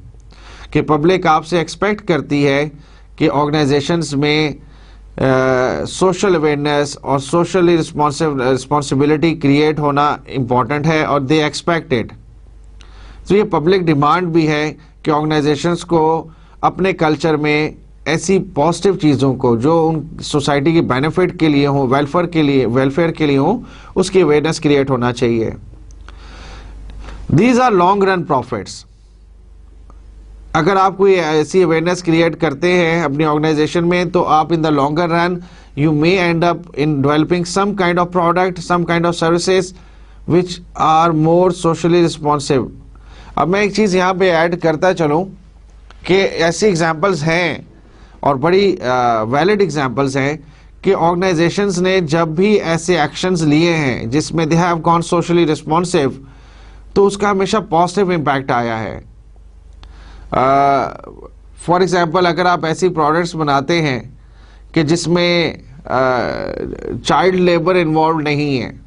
कि पब्लिक आपसे एक्सपेक्ट करती है कि ऑर्गेनाइजेशंस में सोशल अवेयरनेस और सोशली रिस्पॉन्सिबिलिटी क्रिएट होना इम्पॉर्टेंट है और दे एक्सपेक्ट इट. तो ये पब्लिक डिमांड भी है कि ऑर्गेनाइजेशंस को अपने कल्चर में ऐसी पॉजिटिव चीज़ों को जो उन सोसाइटी के बेनिफिट के लिए हो, वेलफेयर के लिए हो, उसकी अवेयरनेस क्रिएट होना चाहिए. These are long run profits. अगर आप कोई ऐसी अवेयरनेस क्रिएट करते हैं अपनी ऑर्गेनाइजेशन में, तो आप in the longer run you may end up in developing some kind of product, some kind of services which are more socially responsive. अब मैं एक चीज़ यहाँ पे ऐड करता चलूँ कि ऐसी एग्जाम्पल्स हैं और बड़ी वैलिड एग्जाम्पल्स हैं कि ऑर्गेनाइजेशंस ने जब भी ऐसे एक्शंस लिए हैं जिसमें they have gone socially responsive, तो उसका हमेशा पॉजिटिव इम्पैक्ट आया है. फॉर एग्जांपल, अगर आप ऐसी प्रोडक्ट्स बनाते हैं कि जिसमें चाइल्ड लेबर इन्वॉल्व नहीं है,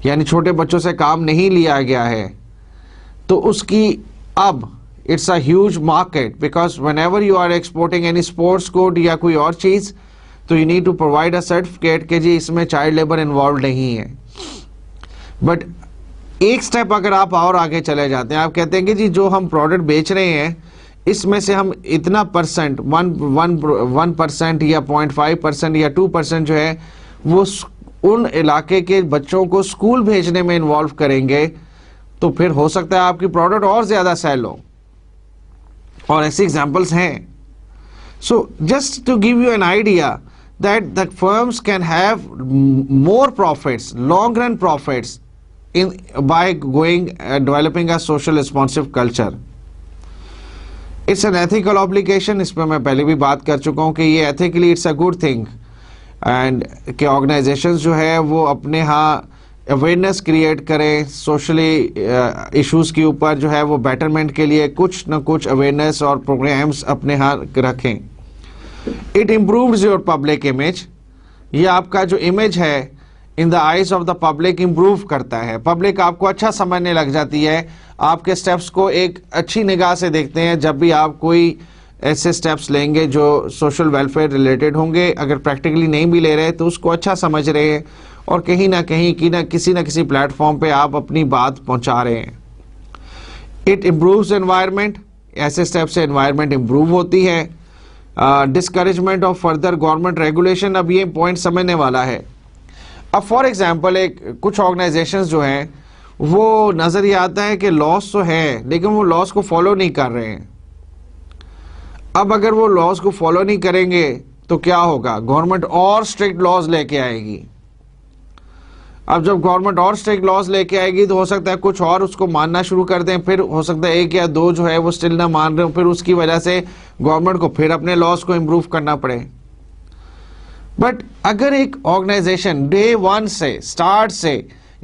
यानी छोटे बच्चों से काम नहीं लिया गया है, तो उसकी अब it's a huge market, because whenever you are exporting any sports code या कोई और चीज़, तो you need to provide a certificate कि जी इसमें चाइल्ड लेबर इन्वॉल्व नहीं है. बट एक स्टेप अगर आप और आगे चले जाते हैं, आप कहते हैं कि जी जो हम प्रोडक्ट बेच रहे हैं इसमें से हम इतना परसेंट 1% या 0.5% या 2% जो है वो उन इलाके के बच्चों को स्कूल भेजने में इन्वॉल्व करेंगे, तो फिर हो सकता है आपकी प्रोडक्ट और ज़्यादा सेल हो. और ऐसे एग्जाम्पल्स हैं. So just to give you an idea that the firms can have more profits, long run profits in by going developing a social responsive culture. It's an ethical obligation. इस पर मैं पहले भी बात कर चुका हूँ कि ये ethically it's a good thing, and कि organizations जो है वो अपने यहाँ अवेयरनेस क्रिएट करें सोशली इश्यूज़ के ऊपर, जो है वो बेटरमेंट के लिए कुछ ना कुछ अवेयरनेस और प्रोग्राम्स अपने यहाँ रखें. It improves your public image. ये आपका जो इमेज है in the eyes of the public improve करता है. पब्लिक आपको अच्छा समझने लग जाती है, आपके स्टेप्स को एक अच्छी निगाह से देखते हैं जब भी आप कोई ऐसे स्टेप्स लेंगे जो सोशल वेलफेयर रिलेटेड होंगे. अगर प्रैक्टिकली नहीं भी ले रहे तो उसको अच्छा समझ रहे हैं और कहीं ना कहीं किसी ना किसी प्लेटफॉर्म पे आप अपनी बात पहुंचा रहे हैं. It improves environment. ऐसे स्टेप से एनवायरनमेंट इम्प्रूव होती है. Discouragement of further government regulation. अब ये पॉइंट समझने वाला है. अब फॉर एग्जांपल कुछ ऑर्गेनाइजेशंस जो हैं वो नज़रिए आता है कि लॉस तो है लेकिन वो लॉस को फॉलो नहीं कर रहे हैं. अब अगर वो लॉस को फॉलो नहीं करेंगे तो क्या होगा? गवर्नमेंट और स्ट्रिक्ट लॉज लेके आएगी. अब जब गवर्नमेंट और स्ट्रिक्ट लॉज लेके आएगी तो हो सकता है कुछ और उसको मानना शुरू कर दें, फिर हो सकता है 1 या 2 जो है वो स्टिल ना मान रहे हो, फिर उसकी वजह से गवर्नमेंट को फिर अपने लॉस को इम्प्रूव करना पड़े. बट अगर एक ऑर्गेनाइजेशन डे 1 से स्टार्ट से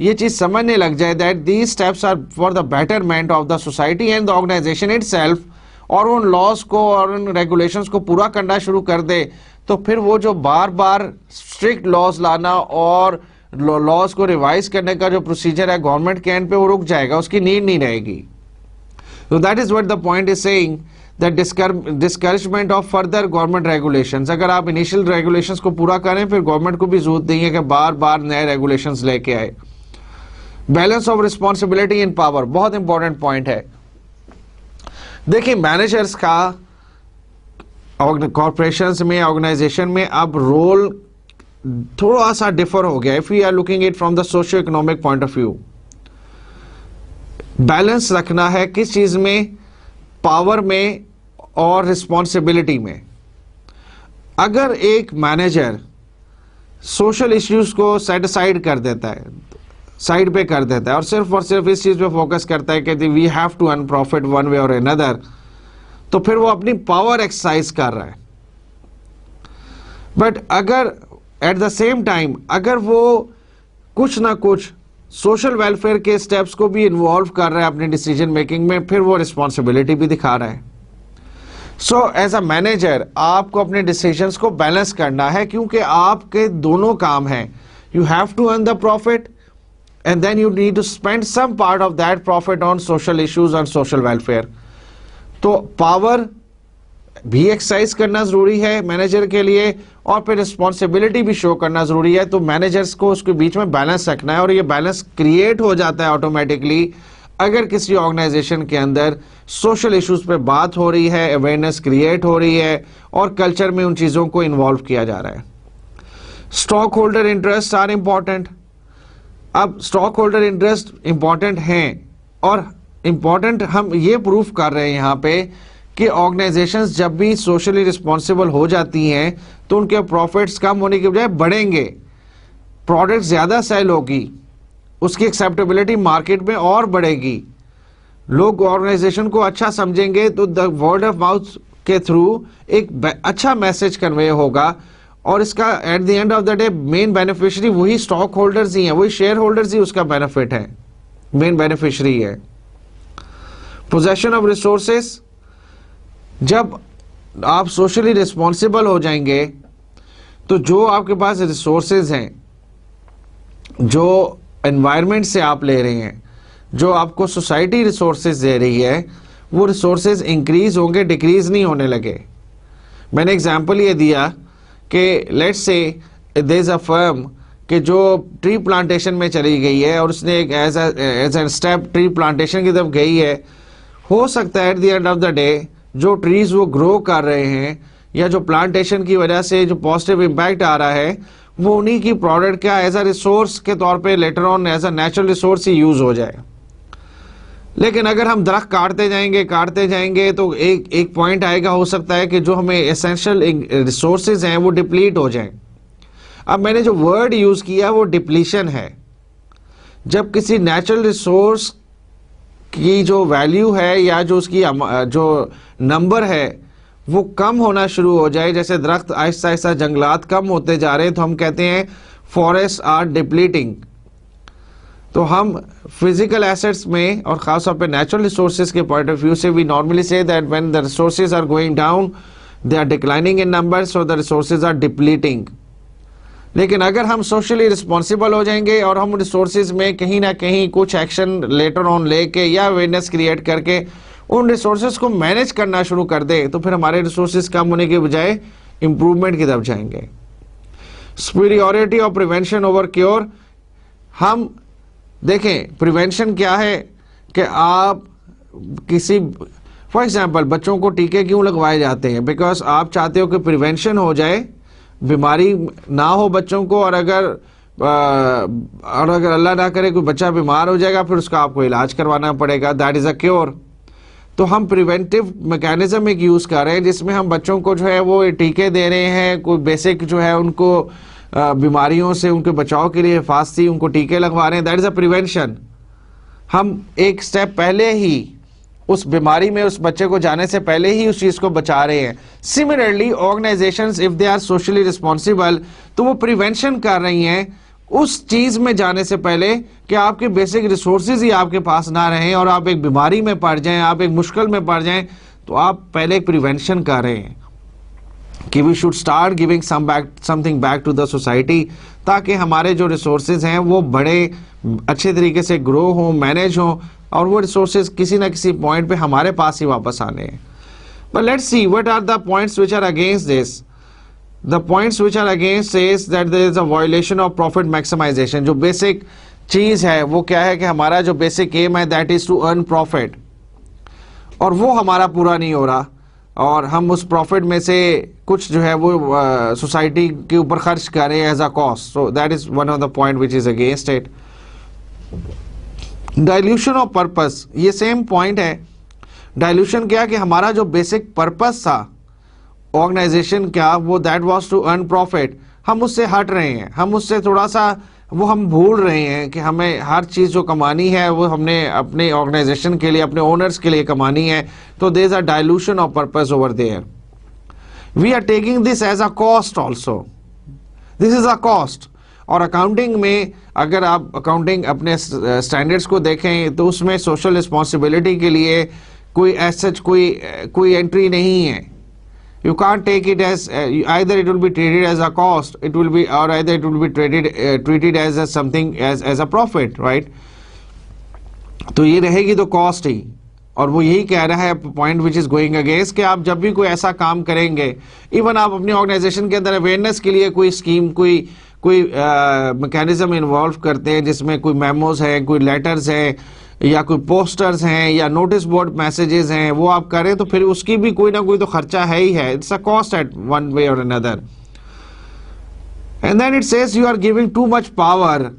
ये चीज़ समझने लग जाए that these steps are for the betterment of the society and the organisation itself, और उन लॉज को और उन रेगुलेशंस को पूरा करना शुरू कर दे, तो फिर वो जो बार बार स्ट्रिक्ट लॉज लाना और लॉज को रिवाइज करने का जो प्रोसीजर है गवर्नमेंट के एंड पे, वो रुक जाएगा, उसकी नीड नहीं रहेगी. So that is what the point is saying, that discouragement of further government regulations. अगर आप initial regulations को पूरा करें, फिर गवर्नमेंट को भी जरूरत नहीं है कि बार बार नए regulations लेके आए. Balance of responsibility in power बहुत इंपॉर्टेंट पॉइंट है. देखिए मैनेजर्स का कॉर्पोरेशंस में, ऑर्गेनाइजेशन में अब रोल थोड़ा सा डिफर हो गया. If we are looking it from the socio economic point of view, balance रखना है किस चीज में, पावर में और रिस्पॉन्सिबिलिटी में. अगर एक मैनेजर सोशल इश्यूज को सेट असाइड कर देता है, साइड पे कर देता है और सिर्फ इस चीज पे फोकस करता है कि we have to earn profit one way और अनदर, तो फिर वो अपनी पावर एक्सरसाइज कर रहा है. बट अगर एट द सेम टाइम अगर वो कुछ ना कुछ सोशल वेलफेयर के स्टेप्स को भी इन्वॉल्व कर रहा है अपनी डिसीजन मेकिंग में, फिर वो रिस्पॉन्सिबिलिटी भी दिखा रहा है. सो एज अ मैनेजर आपको अपने डिसीजंस को बैलेंस करना है, क्योंकि आपके दोनों काम हैं. You have to earn the profit and then you need to spend some part of that profit on social issues and social welfare. तो पावर भी एक्सरसाइज करना जरूरी है मैनेजर के लिए और फिर रिस्पॉन्सिबिलिटी भी शो करना जरूरी है. तो मैनेजर्स को उसके बीच में बैलेंस रखना है और ये बैलेंस क्रिएट हो जाता है ऑटोमेटिकली अगर किसी ऑर्गेनाइजेशन के अंदर सोशल इश्यूज पे बात हो रही है, अवेयरनेस क्रिएट हो रही है और कल्चर में उन चीज़ों को इन्वॉल्व किया जा रहा है. Stock holder interest are important. अब स्टॉक होल्डर इंटरेस्ट इंपॉर्टेंट हैं और इंपॉर्टेंट हम ये प्रूफ कर रहे हैं यहाँ पे कि ऑर्गेनाइजेशंस जब भी सोशली रिस्पॉन्सिबल हो जाती हैं तो उनके प्रॉफिट्स कम होने के बजाय बढ़ेंगे, प्रोडक्ट ज़्यादा सेल होगी, उसकी एक्सेप्टेबिलिटी मार्केट में और बढ़ेगी, लोग ऑर्गेनाइजेशन को अच्छा समझेंगे, तो द वर्ड ऑफ माउथ के थ्रू एक अच्छा मैसेज कन्वे होगा और इसका eight the end of the day main beneficiary वही स्टॉक होल्डर्स ही हैं, वही शेयर होल्डर्स ही उसका बेनिफिट है, मेन बेनिफिशियरी है. पोजेशन ऑफ रिसोर्सेस, जब आप सोशली रिस्पॉन्सिबल हो जाएंगे तो जो आपके पास रिसोर्सेज हैं, जो एनवायरनमेंट से आप ले रहे हैं, जो आपको सोसाइटी रिसोर्सेज दे रही है, वो रिसोर्सेज इंक्रीज होंगे, डिक्रीज नहीं होने लगे. मैंने एग्जांपल ये दिया कि let's say there is a firm कि जो ट्री प्लांटेशन में चली गई है और उसने एक as an step tree plantation की तरफ गई है, हो सकता है at the end of the day जो ट्रीज वो ग्रो कर रहे हैं या जो प्लांटेशन की वजह से जो पॉजिटिव इम्पैक्ट आ रहा है वो उन्हीं की प्रोडक्ट का एज अ रिसोर्स के तौर पे later on as a natural resource ही यूज हो जाए. लेकिन अगर हम दरख्त काटते जाएंगे तो एक पॉइंट आएगा, हो सकता है कि जो हमें एसेंशियल रिसोर्सेज हैं वो डिप्लीट हो जाएं. अब मैंने जो वर्ड यूज किया वो डिप्लीशन है. जब किसी नेचुरल रिसोर्स की जो वैल्यू है या जो उसकी जो नंबर है वो कम होना शुरू हो जाए, जैसे दरख्त आहिस्ता आहिस्ता जंगलात कम होते जा रहे हैं, तो हम कहते हैं फॉरेस्ट आर डिप्लीटिंग. तो हम फिजिकल एसेट्स में और खासतौर पे नेचुरल रिसोर्सेज के पॉइंट ऑफ व्यू से we normally say that when the resources are going down they are declining in numbers, so the resources are depleting. लेकिन अगर हम सोशली रिस्पॉन्सिबल हो जाएंगे और हम रिसोर्सेज में कहीं ना कहीं कुछ एक्शन लेटर ऑन लेके या अवेयरनेस क्रिएट करके उन रिसोर्सेज को मैनेज करना शुरू कर दे, तो फिर हमारे रिसोर्सेज कम होने के बजाय इंप्रूवमेंट की तरफ जाएंगे. Superiority of prevention over cure. हम देखें प्रिवेंशन क्या है कि आप किसी फॉर एग्जांपल बच्चों को टीके क्यों लगवाए जाते हैं, बिकॉज आप चाहते हो कि प्रिवेंशन हो जाए, बीमारी ना हो बच्चों को, और अगर अल्लाह ना करे कोई बच्चा बीमार हो जाएगा फिर उसका आपको इलाज करवाना पड़ेगा, दैट इज़ अ क्योर. तो हम प्रिवेंटिव मैकेनिज्म एक यूज़ कर रहे हैं जिसमें हम बच्चों को जो है वो टीके दे रहे हैं, कोई बेसिक जो है उनको बीमारियों से उनके बचाव के लिए हिफाजती उनको टीके लगवा रहे हैं, दैट इज़ अ प्रिवेंशन. हम एक स्टेप पहले ही उस बीमारी में उस बच्चे को जाने से पहले ही उस चीज़ को बचा रहे हैं. Similarly organisations if they are socially responsible तो वो प्रिवेंशन कर रही हैं उस चीज़ में जाने से पहले कि आपके बेसिक रिसोर्सेज ही आपके पास ना रहें और आप एक बीमारी में पड़ जाएं, आप एक मुश्किल में पड़ जाएं, तो आप पहले एक प्रिवेंशन कर रहे हैं कि we should start giving something back to the society, ताकि हमारे जो रिसोर्सेज हैं वो बड़े अच्छे तरीके से ग्रो हों, मैनेज हों, और वो रिसोर्सेज किसी ना किसी पॉइंट पे हमारे पास ही वापस आने हैं. But let's see what are the points which are against this. The points which are against says that there is a violation of profit maximization. जो बेसिक चीज़ है वो क्या है कि हमारा जो बेसिक एम है that is to earn profit, और वो हमारा पूरा नहीं हो रहा, और हम उस प्रॉफिट में से कुछ जो है वो सोसाइटी के ऊपर खर्च कर रहे हैं as a cost. So that is one of the point which is against it. Dilution of purpose, ये सेम पॉइंट है. डाइल्यूशन क्या कि हमारा जो बेसिक पर्पस था ऑर्गेनाइजेशन क्या, वो that was to earn profit, हम उससे हट रहे हैं, हम उससे थोड़ा सा वो हम भूल रहे हैं कि हमें हर चीज़ जो कमानी है वो हमने अपने ऑर्गेनाइजेशन के लिए, अपने ओनर्स के लिए कमानी है. तो there is a dilution of purpose over there. We are taking this as a cost also, this is a cost. और अकाउंटिंग में अगर आप अकाउंटिंग अपने स्टैंडर्ड्स को देखें तो उसमें सोशल रिस्पॉन्सिबिलिटी के लिए कोई एज कोई एंट्री नहीं है. You can't take it as either it will be treated as a cost, it will be, or either it will be treated as a something as a profit, right? तो ये रहेगी तो cost ही. और वो यही कह रहा है point which is going against कि आप जब भी कोई ऐसा काम करेंगे, इवन आप अपनी ऑर्गेनाइजेशन के अंदर अवेयरनेस के लिए कोई स्कीम, कोई मैकेनिज्म इन्वॉल्व करते हैं जिसमें कोई मेमोज हैं, कोई लेटर्स हैं, या कोई पोस्टर्स हैं, या नोटिस बोर्ड मैसेजेस हैं, वो आप करें तो फिर उसकी भी कोई ना कोई तो खर्चा है ही है. It's a cost at one way और another. And then it says you are giving too much power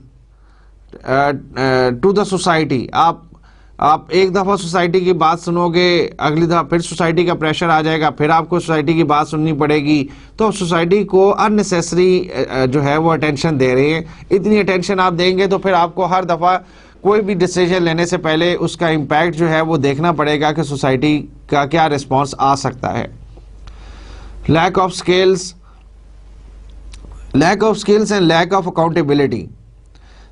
to the society. आप एक दफ़ा सोसाइटी की बात सुनोगे, अगली दफ़ा फिर सोसाइटी का प्रेशर आ जाएगा, फिर आपको सोसाइटी की बात सुननी पड़ेगी. तो सोसाइटी को अननेसेसरी जो है वो अटेंशन दे रहे हैं. इतनी अटेंशन आप देंगे तो फिर आपको हर दफ़ा कोई भी डिसीजन लेने से पहले उसका इम्पैक्ट जो है वो देखना पड़ेगा कि सोसाइटी का क्या रिस्पॉन्स आ सकता है. Lack of skills and lack of accountability.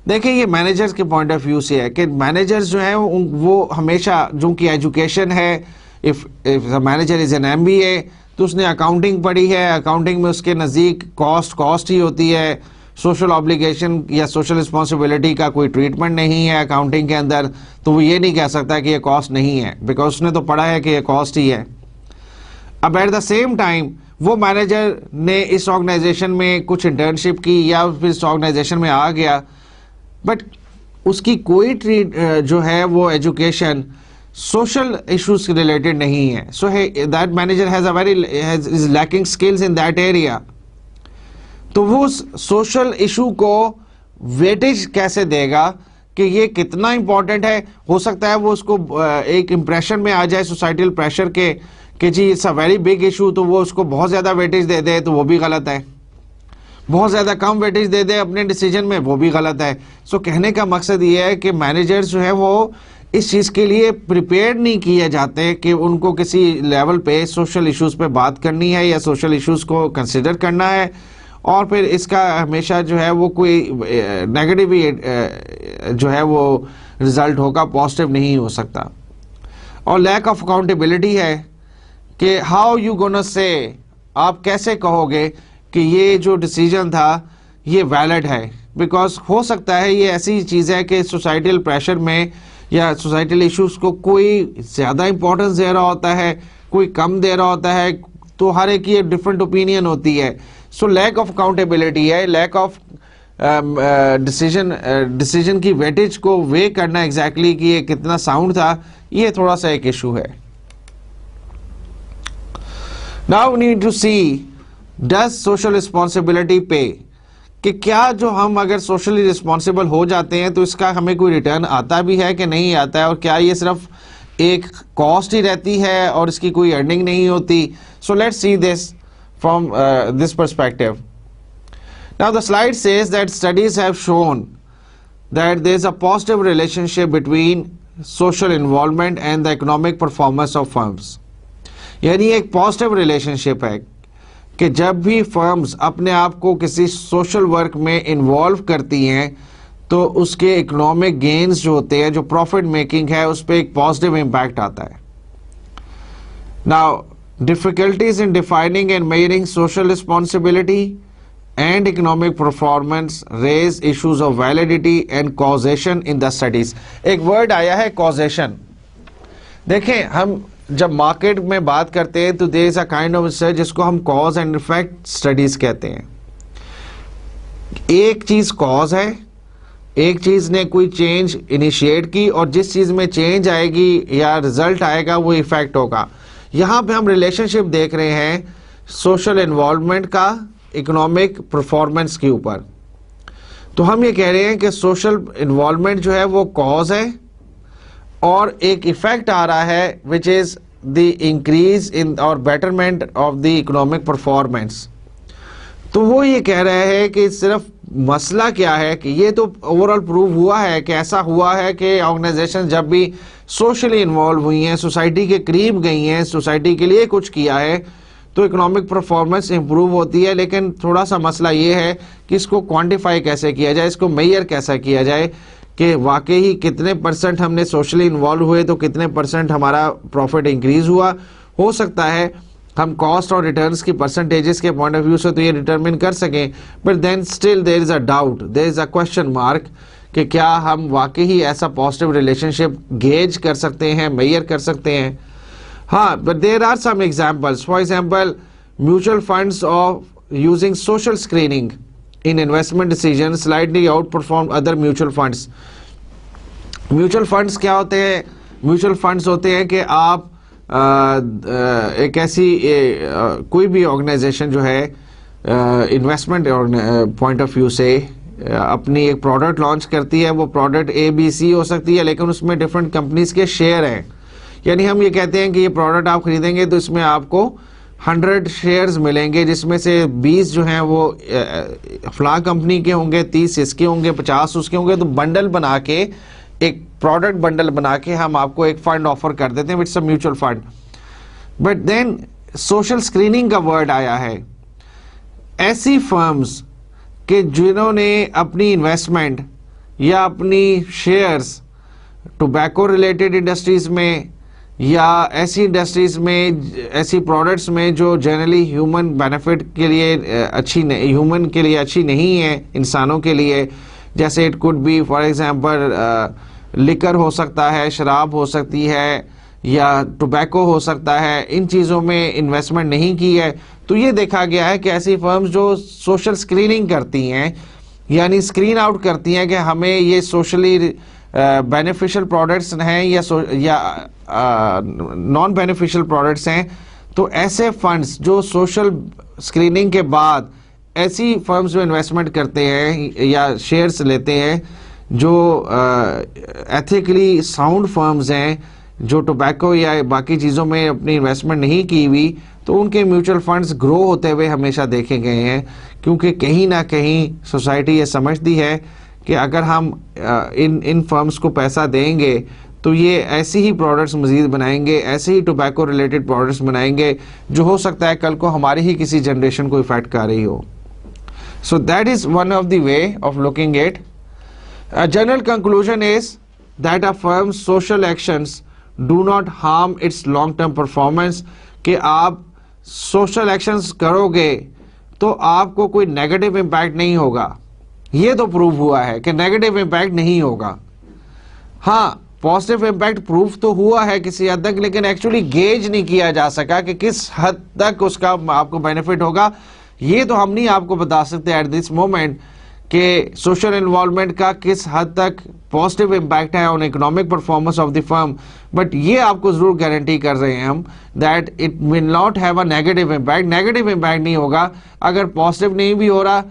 देखिए ये मैनेजर्स के पॉइंट ऑफ व्यू से है कि मैनेजर्स जो हैं वो हमेशा, जो कि एजुकेशन है, if the manager is an MBA तो उसने अकाउंटिंग पढ़ी है, अकाउंटिंग में उसके नज़दीक कॉस्ट ही होती है. सोशल ऑब्लिगेशन या सोशल रिस्पॉन्सिबिलिटी का कोई ट्रीटमेंट नहीं है अकाउंटिंग के अंदर, तो वो ये नहीं कह सकता कि ये कॉस्ट नहीं है, बिकॉज उसने तो पढ़ा है कि ये कॉस्ट ही है. अब एट द सेम टाइम वो मैनेजर ने इस ऑर्गेनाइजेशन में कुछ इंटर्नशिप की या फिर इस ऑर्गेनाइजेशन में आ गया, बट उसकी कोई जो है वो एजुकेशन सोशल इश्यूज रिलेटेड नहीं है. So that manager is lacking skills in that area. तो वो सोशल इशू को वेटेज कैसे देगा कि ये कितना इंपॉर्टेंट है. हो सकता है वो उसको एक इम्प्रेशन में आ जाए सोसाइटल प्रेशर के कि जी it's a very big issue, तो वो उसको बहुत ज़्यादा वेटेज दे दे, तो वो भी गलत है. बहुत ज़्यादा कम वेटेज दे दे अपने डिसीजन में, वो भी गलत है. सो कहने का मकसद ये है कि मैनेजर्स जो है वो इस चीज़ के लिए प्रिपेयर नहीं किए जाते कि उनको किसी लेवल पे सोशल इश्यूज़ पे बात करनी है या सोशल इश्यूज़ को कंसिडर करना है, और फिर इसका हमेशा जो है वो कोई नेगेटिव जो है वो रिज़ल्ट होगा, पॉजिटिव नहीं हो सकता. और लैक ऑफ अकाउंटेबिलिटी है कि हाउ यू गोना से, आप कैसे कहोगे कि ये जो डिसीजन था ये वैलिड है, बिकॉज हो सकता है ये ऐसी चीज़ है कि सोसाइटल प्रेशर में या सोसाइटल इश्यूज़ को कोई ज़्यादा इंपॉर्टेंस दे रहा होता है, कोई कम दे रहा होता है, तो हर एक की डिफरेंट ओपिनियन होती है. सो लैक ऑफ अकाउंटेबिलिटी है, लैक ऑफ डिसीजन की वेटेज को वे करना एग्जैक्टली कि ये कितना साउंड था, ये थोड़ा सा एक इशू है. Now we need to see does social responsibility pay, कि क्या जो हम अगर सोशली रिस्पॉन्सिबल हो जाते हैं तो इसका हमें कोई रिटर्न आता भी है कि नहीं आता है, और क्या ये सिर्फ एक कॉस्ट ही रहती है और इसकी कोई अर्निंग नहीं होती. सो let's see this from this perspective. Now the slide says that studies have shown that there is a positive relationship between social involvement and the economic performance of firms. यानी एक positive relationship है कि जब भी firms अपने आप को किसी सोशल वर्क में इन्वॉल्व करती हैं तो उसके इकोनॉमिक गेन्स जो होते हैं, जो प्रॉफिट मेकिंग है, उस पर एक पॉजिटिव इम्पैक्ट आता है. Now, difficulties in defining and measuring social responsibility and economic performance raise issues of validity and causation in the studies. एक वर्ड आया है causation. देखें, हम जब मार्केट में बात करते हैं तो there is a kind of research जिसको हम कॉज एंड इफेक्ट स्टडीज कहते हैं. एक चीज कॉज है, एक चीज ने कोई चेंज इनिशिएट की और जिस चीज में चेंज आएगी या रिजल्ट आएगा वो इफेक्ट होगा. यहाँ पे हम रिलेशनशिप देख रहे हैं सोशल इन्वॉल्वमेंट का इकोनॉमिक परफॉर्मेंस के ऊपर. तो हम ये कह रहे हैं कि सोशल इन्वॉल्वमेंट जो है वो कॉज है और एक इफेक्ट आ रहा है which is the increase in और betterment of the economic performance. तो वो ये कह रहे हैं कि सिर्फ मसला क्या है कि ये तो ओवरऑल प्रूव हुआ है कि ऐसा हुआ है कि ऑर्गेनाइजेशन जब भी सोशली इन्वॉल्व हुई हैं, सोसाइटी के करीब गई हैं, सोसाइटी के लिए कुछ किया है तो इकोनॉमिक परफॉर्मेंस इंप्रूव होती है. लेकिन थोड़ा सा मसला ये है कि इसको क्वांटिफाई कैसे किया जाए, इसको मेजर कैसे किया जाए कि वाकई ही कितने परसेंट हमने सोशली इन्वॉल्व हुए तो कितने परसेंट हमारा प्रॉफिट इंक्रीज हुआ. हो सकता है हम कॉस्ट और रिटर्न्स की परसेंटेजेस के पॉइंट ऑफ व्यू से तो ये डिटरमिन कर सकें, but then still there is a doubt, there is a question mark कि क्या हम वाकई ही ऐसा पॉजिटिव रिलेशनशिप गेज कर सकते हैं, मेजर कर सकते हैं. हाँ, but there are some examples. For example, mutual funds of using social screening in investment decisions slightly outperform other mutual funds. Mutual funds क्या होते हैं? म्यूचुअल फंड्स होते हैं कि आप एक ऐसी कोई भी ऑर्गेनाइजेशन जो है इन्वेस्टमेंट पॉइंट ऑफ व्यू से अपनी एक प्रोडक्ट लॉन्च करती है. वो प्रोडक्ट ABC हो सकती है लेकिन उसमें डिफरेंट कंपनीज के शेयर हैं. यानी हम ये कहते हैं कि ये प्रोडक्ट आप खरीदेंगे तो इसमें आपको 100 शेयर्स मिलेंगे जिसमें से 20 जो हैं वो फला कंपनी के होंगे, 30 इसके होंगे, 50 उसके होंगे. तो बंडल बना के, एक प्रोडक्ट बंडल बना के हम आपको एक फंड ऑफर कर देते हैं, it's a mutual fund. But then social screening का वर्ड आया है. ऐसी फर्म्स के जिन्होंने अपनी इन्वेस्टमेंट या अपनी शेयर्स टोबैको रिलेटेड इंडस्ट्रीज में या ऐसी इंडस्ट्रीज में, ऐसी प्रोडक्ट्स में जो जनरली ह्यूमन बेनिफिट के लिए ह्यूमन के लिए अच्छी नहीं है, इंसानों के लिए, जैसे it could be for example liquor हो सकता है, शराब हो सकती है या टोबैको हो सकता है, इन चीज़ों में इन्वेस्टमेंट नहीं की है. तो ये देखा गया है कि ऐसी फर्म्स जो सोशल स्क्रीनिंग करती हैं, यानी स्क्रीन आउट करती हैं कि हमें ये सोशली बेनिफिशियल प्रोडक्ट्स हैं या नॉन बेनिफिशियल प्रोडक्ट्स हैं, तो ऐसे फंड्स जो सोशल स्क्रीनिंग के बाद ऐसी फर्म्स में इन्वेस्टमेंट करते हैं या शेयर्स लेते हैं जो एथिकली साउंड फर्म्स हैं, जो टोबैको या बाकी चीज़ों में अपनी इन्वेस्टमेंट नहीं की हुई, तो उनके म्यूचुअल फंड्स ग्रो होते हुए हमेशा देखे गए हैं. क्योंकि कहीं ना कहीं सोसाइटी ये समझती है कि अगर हम इन फर्म्स को पैसा देंगे तो ये ऐसी ही प्रोडक्ट्स मज़ीद बनाएंगे, ऐसे ही टोबैको रिलेटेड प्रोडक्ट्स बनाएंगे जो हो सकता है कल को हमारी ही किसी जनरेशन को इफेक्ट कर रही हो. सो that is one of the way of looking it. A general conclusion is that a firm's social actions do not harm its long-term performance. कि आप सोशल एक्शंस करोगे तो आपको कोई नेगेटिव इम्पैक्ट नहीं होगा. ये तो प्रूव हुआ है कि नेगेटिव इम्पैक्ट नहीं होगा. हाँ, पॉजिटिव इम्पैक्ट प्रूफ तो हुआ है किसी हद तक, लेकिन एक्चुअली गेज नहीं किया जा सका कि किस हद तक उसका आपको बेनिफिट होगा. ये तो हम नहीं आपको बता सकते एट दिस मोमेंट कि सोशल इन्वॉल्वमेंट का किस हद तक पॉजिटिव इम्पैक्ट है on economic performance of the firm. But ये आपको जरूर गारंटी कर रहे हैं हम that it will not have a negative impact. Negative impact नहीं होगा. अगर पॉजिटिव नहीं भी हो रहा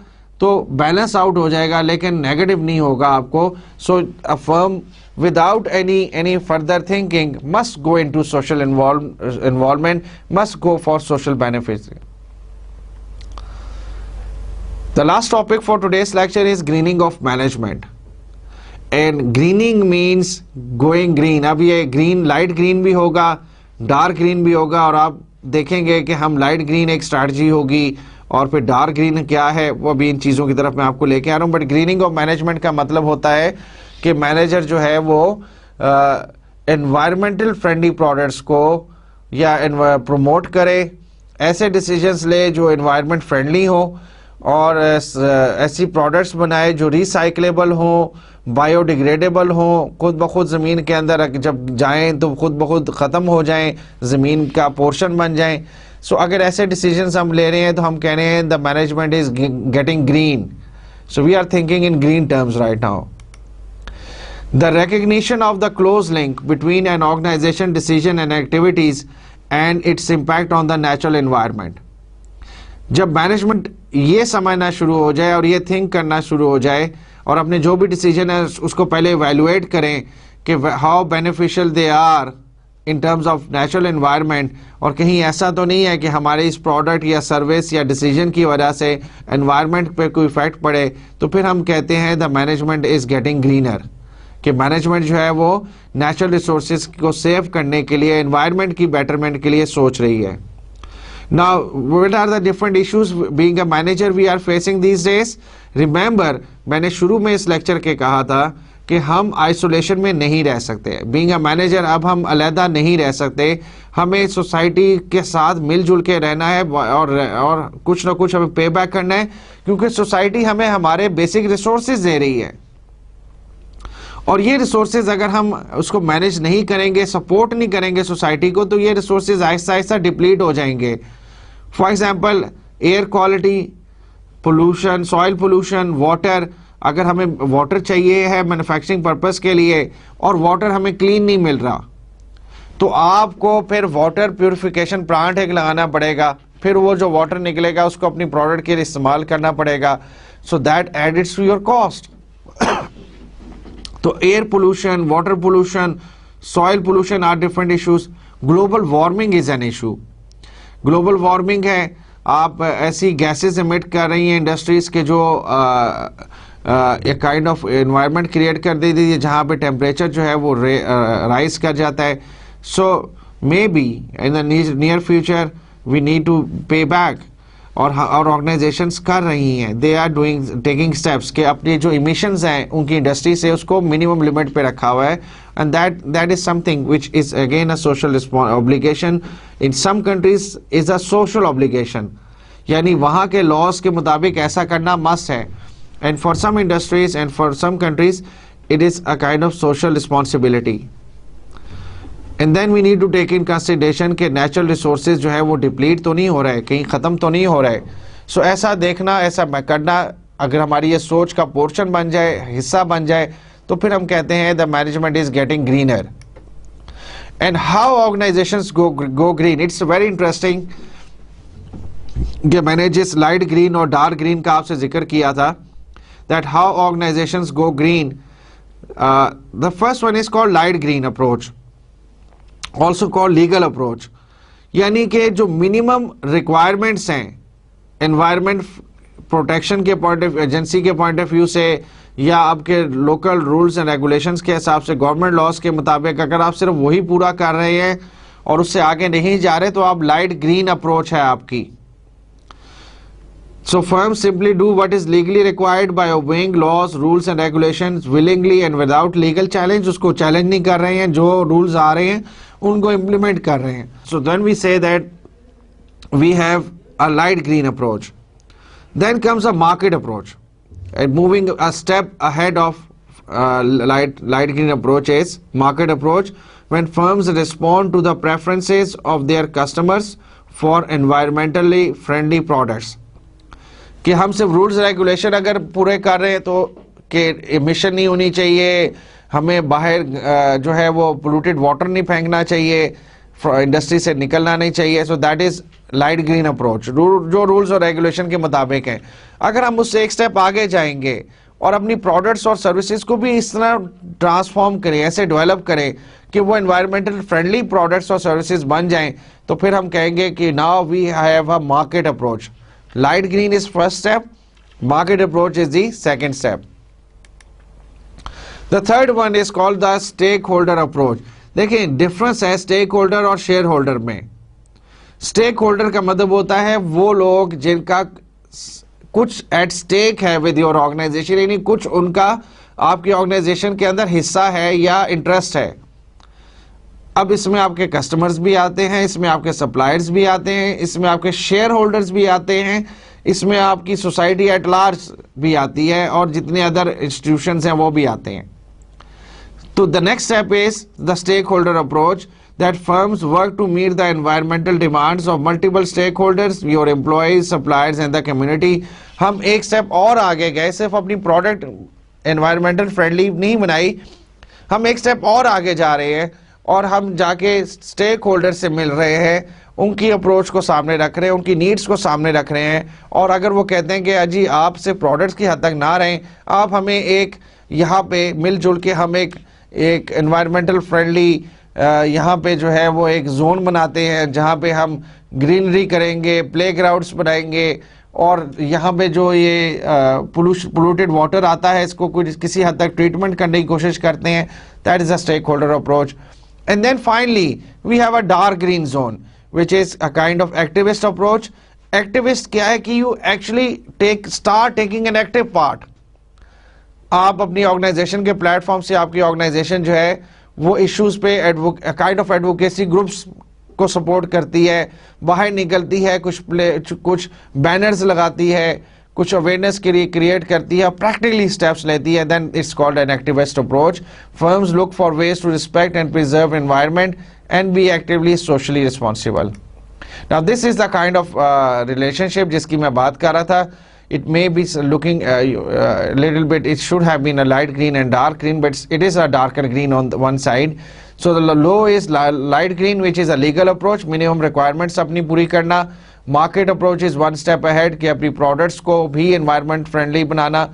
तो बैलेंस आउट हो जाएगा, लेकिन नेगेटिव नहीं होगा आपको. So a firm without any further thinking must go into social involvement, must go for social benefits. The last topic for today's lecture is greening of management. And greening means going green. अब ये green light green भी होगा, dark green भी होगा, और आप देखेंगे कि हम light green एक strategy होगी और फिर डार्क ग्रीन क्या है वो भी इन चीज़ों की तरफ मैं आपको लेके आ रहा हूँ. बट ग्रीनिंग ऑफ मैनेजमेंट का मतलब होता है कि मैनेजर जो है वो एनवायरमेंटल फ्रेंडली प्रोडक्ट्स को या प्रमोट करे, ऐसे डिसीजंस ले जो एनवायरनमेंट फ्रेंडली हो, और ऐसी प्रोडक्ट्स बनाए जो रिसाइक्लेबल हो, बायोडिग्रेडेबल हो, खुद ब खुद ज़मीन के अंदर जब जाएं तो खुद ब खुद ख़त्म हो जाएं, ज़मीन का पोर्शन बन जाएं। सो अगर ऐसे डिसीजंस हम ले रहे हैं तो हम कह रहे हैं the management is getting green. So we are thinking in green terms right now. The recognition of the close link between an organization decision and activities and its impact on the natural environment. जब management ये समझना शुरू हो जाए और ये think करना शुरू हो जाए और अपने जो भी डिसीजन है उसको पहले इवैल्यूएट करें कि how beneficial they are in terms of natural environment, और कहीं ऐसा तो नहीं है कि हमारे इस प्रोडक्ट या सर्विस या डिसीजन की वजह से एनवायरनमेंट पे कोई इफेक्ट पड़े, तो फिर हम कहते हैं the management is getting greener, कि मैनेजमेंट जो है वो नेचुरल रिसोर्सेज को सेव करने के लिए, एनवायरनमेंट की बेटरमेंट के लिए सोच रही है। Now what are the different issues being a manager we are facing these days? Remember, मैंने शुरू में इस लेक्चर के कहा था कि हम आइसोलेशन में नहीं रह सकते। बीइंग अ मैनेजर अब हम अलहदा नहीं रह सकते, हमें सोसाइटी के साथ मिलजुल के रहना है और कुछ ना कुछ हमें पे बैक करना है, क्योंकि सोसाइटी हमें हमारे बेसिक रिसोर्सेज दे रही है, और ये रिसोर्सेज अगर हम उसको मैनेज नहीं करेंगे, सपोर्ट नहीं करेंगे सोसाइटी को, तो ये रिसोर्सेज आहिस्ता आहिस्ता डिप्लीट हो जाएंगे। For example air quality, pollution, soil pollution, water, अगर हमें वाटर चाहिए है मैन्युफैक्चरिंग पर्पस के लिए और वाटर हमें क्लीन नहीं मिल रहा, तो आपको फिर वाटर प्यूरिफिकेशन प्लांट एक लगाना पड़ेगा, फिर वो जो वाटर निकलेगा उसको अपनी प्रोडक्ट के लिए इस्तेमाल करना पड़ेगा। So that adds to your cost. तो air pollution, water pollution, soil pollution are different issues. Global warming is an issue. Global warming है, आप ऐसी गैसेस एमिट कर रही हैं इंडस्ट्रीज के जो एक काइंड ऑफ एनवायरनमेंट क्रिएट कर देती है जहाँ पे टेम्परेचर जो है वो राइज कर जाता है। So may be in the near future we need to pay back, और ऑर्गेनाइजेशंस कर रही हैं, दे आर टेकिंग स्टेप्स कि अपनी जो इमिशंस हैं उनकी इंडस्ट्री से उसको मिनिमम लिमिट पे रखा हुआ है, and that is something which is again a social obligation. In some countries is a social obligation, यानी वहाँ के लॉज के मुताबिक ऐसा करना मस्ट है, and for some industries and for some countries it is a kind of social responsibility. And then we need to take in consideration के natural resources जो है वो डिप्लीट तो नहीं हो रहा है, कहीं ख़त्म तो नहीं हो रहा है। सो ऐसा देखना, ऐसा करना, अगर हमारी ये सोच का पोर्शन बन जाए, हिस्सा बन जाए, तो फिर हम कहते हैं the management is getting greener. And how organisations go green, it's very interesting कि मैंने जिस लाइट ग्रीन और डार्क ग्रीन का आपसे जिक्र किया था, that how organisations go green, the first one is called light green approach, also called legal approach. यानी कि जो मिनिमम रिक्वायरमेंट्स हैं एनवायरनमेंट प्रोटेक्शन के पॉइंट ऑफ एजेंसी के पॉइंट ऑफ व्यू से, या आपके लोकल रूल्स एंड रेगुलेशंस के हिसाब से, गवर्नमेंट लॉज के मुताबिक, अगर आप सिर्फ वही पूरा कर रहे हैं और उससे आगे नहीं जा रहे, तो आप लाइट ग्रीन अप्रोच है आपकी। So firms simply do what is legally required by obeying laws, rules and regulations willingly and without legal challenge। उसको चैलेंज नहीं कर रहे हैं, जो रूल्स आ रहे हैं उनको इम्प्लीमेंट कर रहे हैं। So then we say that we have a light green approach. Then comes a market approach, and moving a step ahead of light green approach is market approach, when firms respond to the preferences of their customers for environmentally friendly products। कि हम सिर्फ rules regulation अगर पूरे कर रहे हैं तो कि एमिशन नहीं होनी चाहिए, हमें बाहर जो है वो पोल्यूटेड वाटर नहीं फेंकना चाहिए, इंडस्ट्री से निकलना नहीं चाहिए। सो that is light green approach, जो रूल्स और रेगुलेशन के मुताबिक हैं। अगर हम उससे एक स्टेप आगे जाएंगे और अपनी प्रोडक्ट्स और सर्विसेज को भी इस तरह ट्रांसफॉर्म करें, ऐसे डेवलप करें कि वो एनवायरमेंटल फ्रेंडली प्रोडक्ट्स और सर्विसेज बन जाएं, तो फिर हम कहेंगे कि now we have a market approach. Light green is first step, market approach is the second step. The third one is called the stakeholder approach. देखिए डिफरेंस है स्टेक होल्डर और शेयर होल्डर में। स्टेक होल्डर का मतलब होता है वो लोग जिनका कुछ एट स्टेक है विद योर ऑर्गेनाइजेशन, यानी कुछ उनका आपकी ऑर्गेनाइजेशन के अंदर हिस्सा है या इंटरेस्ट है। अब इसमें आपके कस्टमर्स भी आते हैं, इसमें आपके सप्लायर्स भी आते हैं, इसमें आपके शेयर होल्डर्स भी आते हैं, इसमें आपकी सोसाइटी एट लार्ज भी आती है और जितने अदर इंस्टीट्यूशंस हैं वो भी आते हैं। तो the next step is the stake holder approach, that firms work to meet the environmental demands of multiple stakeholders, your employees, suppliers and the community। हम एक स्टेप और आगे गए, सिर्फ अपनी प्रोडक्ट एनवायरमेंटल फ्रेंडली नहीं बनाई, हम एक स्टेप और आगे जा रहे हैं और हम जाके स्टेक होल्डर से मिल रहे हैं, उनकी अप्रोच को सामने रख रहे हैं, उनकी नीड्स को सामने रख रहे हैं। और अगर वो कहते हैं कि अजी आप सिर्फ प्रोडक्ट्स की हद तक ना रहें, आप हमें एक यहाँ पे मिलजुल के हम एक एनवायरमेंटल फ्रेंडली यहाँ पे जो है वो एक जोन बनाते हैं जहाँ पे हम ग्रीनरी करेंगे, प्लेग्राउंड्स बनाएंगे और यहाँ पे जो ये पोल्यूटेड वाटर आता है इसको कुछ किसी हद तक ट्रीटमेंट करने की कोशिश करते हैं। That is a stake holder approach. And then finally we have a dark green zone which is a kind of activist approach. Activist क्या है कि you actually start taking an active part. आप अपनी ऑर्गेनाइजेशन के platform से आपकी organisation जो है वो इश्यूज पे काइंड ऑफ एडवोकेसी ग्रुप्स को सपोर्ट करती है, बाहर निकलती है, कुछ बैनर्स लगाती है, कुछ अवेयरनेस के लिए क्रिएट करती है, प्रैक्टिकली स्टेप्स लेती है। Then it's called an activist approach. Firms look for ways to respect and preserve environment and be actively socially responsible. Now this is the kind of relationship जिसकी मैं बात कर रहा था। It may be looking little bit, it should have been a light green and dark green, but it is a darker green on the one side. So the low is light green, which is a legal approach, minimum requirements अपनी पूरी करना। Market approach is one step ahead कि अपनी products को भी environment friendly banana.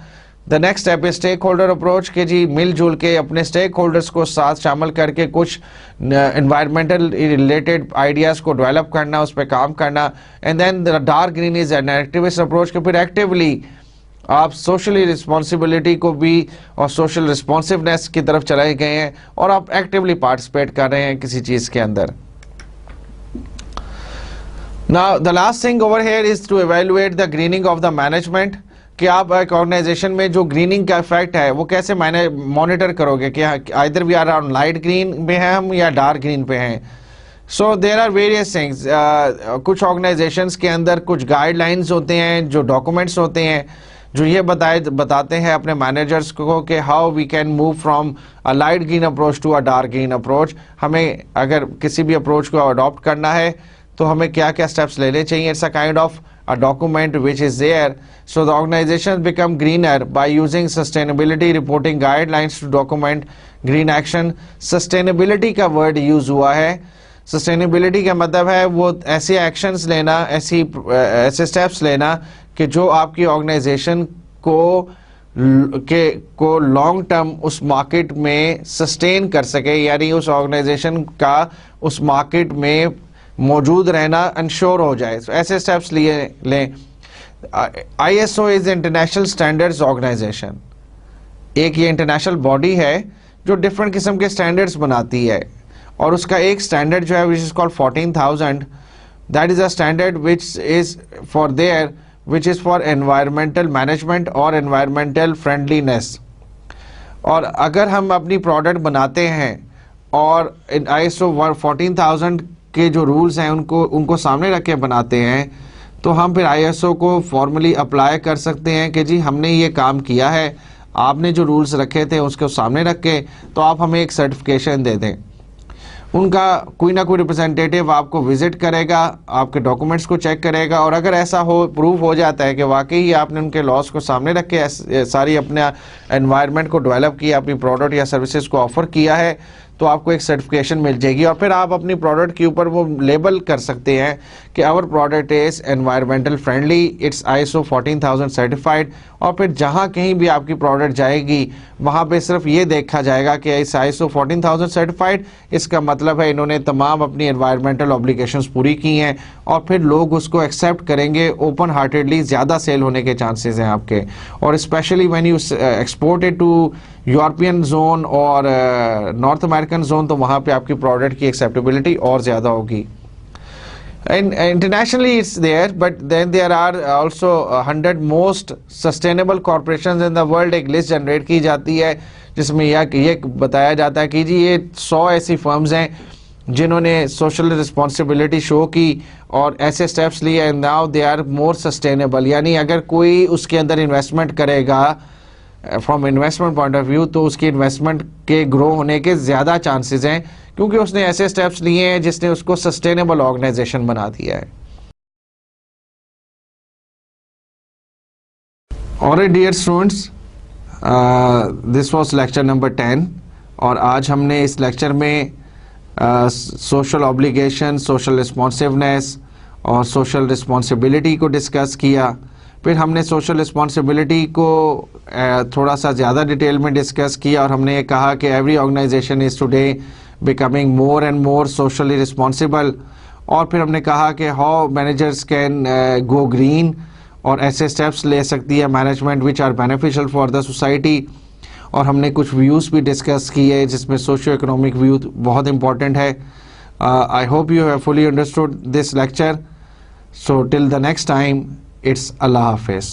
The next step is stakeholder approach कि जी मिलजुल के अपने stakeholders को साथ शामिल करके कुछ environmental related ideas को develop करना, उस पर काम करना। And then the dark green is an activist approach कि फिर actively आप socially responsibility को भी और social responsiveness की तरफ चले गए हैं और आप actively participate कर रहे हैं किसी चीज़ के अंदर। Now the last thing over here is to evaluate the greening of the management कि आप एक ऑर्गेनाइजेशन में जो ग्रीनिंग का इफेक्ट है वो कैसे मॉनिटर करोगे कि either we are on light green पे हैं हम या डार्क ग्रीन पे हैं। So there are various things. कुछ ऑर्गेनाइजेशंस के अंदर कुछ गाइडलाइंस होते हैं, जो डॉक्यूमेंट्स होते हैं जो ये बताते हैं अपने मैनेजर्स को कि how we can move from a light green approach to a dark green approach. हमें अगर किसी भी अप्रोच को अडॉप्ट करना है तो हमें क्या क्या स्टेप्स लेने चाहिए। It's a kind of a document which is there, so the organizations become greener by using sustainability reporting guidelines to document green action। sustainability का word use हुआ है। sustainability का मतलब है वो ऐसे actions लेना, ऐसे steps लेना कि जो आपकी organization को लॉन्ग टर्म उस मार्केट में सस्टेन कर सके, यानी उस ऑर्गेनाइजेशन का उस मार्केट में मौजूद रहना इंश्योर हो जाए। तो ऐसे स्टेप्स लिए लें। ISO is international standards organisation. एक ये इंटरनेशनल बॉडी है जो डिफरेंट किस्म के स्टैंडर्ड्स बनाती है और उसका एक स्टैंडर्ड जो है which is called 14000। That is a standard which is for environmental management और एनवायरमेंटल फ्रेंडलीनेस। और अगर हम अपनी प्रोडक्ट बनाते हैं और ISO 14000 के जो रूल्स हैं उनको सामने रख के बनाते हैं तो हम फिर ISO को फॉर्मली अप्लाई कर सकते हैं कि जी हमने ये काम किया है, आपने जो रूल्स रखे थे उसको सामने रख के तो आप हमें एक सर्टिफिकेशन दे दें। उनका कोई ना कोई रिप्रेजेंटेटिव आपको विजिट करेगा, आपके डॉक्यूमेंट्स को चेक करेगा और अगर ऐसा प्रूफ हो जाता है कि वाकई ही आपने उनके लॉस को सामने रख के सारी अपने एनवायरनमेंट को डेवलप किया, अपनी प्रोडक्ट या सर्विसेज को ऑफर किया है, तो आपको एक सर्टिफिकेशन मिल जाएगी और फिर आप अपनी प्रोडक्ट के ऊपर वो लेबल कर सकते हैं कि our product is environmental friendly, it's ISO 14000 certified. और फिर जहाँ कहीं भी आपकी प्रोडक्ट जाएगी वहाँ पे सिर्फ ये देखा जाएगा कि इस ISO 14000 सर्टिफाइड, इसका मतलब है इन्होंने तमाम अपनी एनवायरमेंटल ऑब्लिगेशंस पूरी की हैं और फिर लोग उसको एक्सेप्ट करेंगे ओपन हार्टेडली, ज़्यादा सेल होने के चांसेस हैं आपके। और specially when you export it to European zone और नॉर्थ अमेरिकन जोन तो वहाँ पे आपकी प्रोडक्ट की एक्सेप्टेबिलिटी और ज़्यादा होगी। And internationally it's there, but then there are also 100 most sustainable corporations in the world। एक लिस्ट जनरेट की जाती है जिसमें ये बताया जाता है कि जी ये 100 ऐसी फर्म्स हैं जिन्होंने सोशल रिस्पॉन्सिबिलिटी शो की और ऐसे स्टेप्स लिए and now they are more sustainable. यानी अगर कोई उसके अंदर इन्वेस्टमेंट करेगा from investment point of view तो उसकी इन्वेस्टमेंट के ग्रो होने के ज़्यादा चांसेस हैं, क्योंकि उसने ऐसे स्टेप्स लिए हैं जिसने उसको सस्टेनेबल ऑर्गेनाइजेशन बना दिया है। Alright dear students, this was lecture number 10 और आज हमने इस लेक्चर में सोशल ऑब्लिगेशन, सोशल रिस्पॉन्सिवनेस और सोशल रिस्पॉन्सिबिलिटी को डिस्कस किया। फिर हमने सोशल रिस्पॉन्सिबिलिटी को थोड़ा सा ज़्यादा डिटेल में डिस्कस किया और हमने ये कहा कि every organisation is today becoming more and more socially responsible. और फिर हमने कहा कि how managers can go green और ऐसे स्टेप्स ले सकती है management which are beneficial for the society. और हमने कुछ व्यूज़ भी डिस्कस किए जिसमें सोशियो इकोनॉमिक व्यू बहुत इंपॉर्टेंट है। I hope you have fully understood this lecture. So till the next time, it's Allah Hafiz.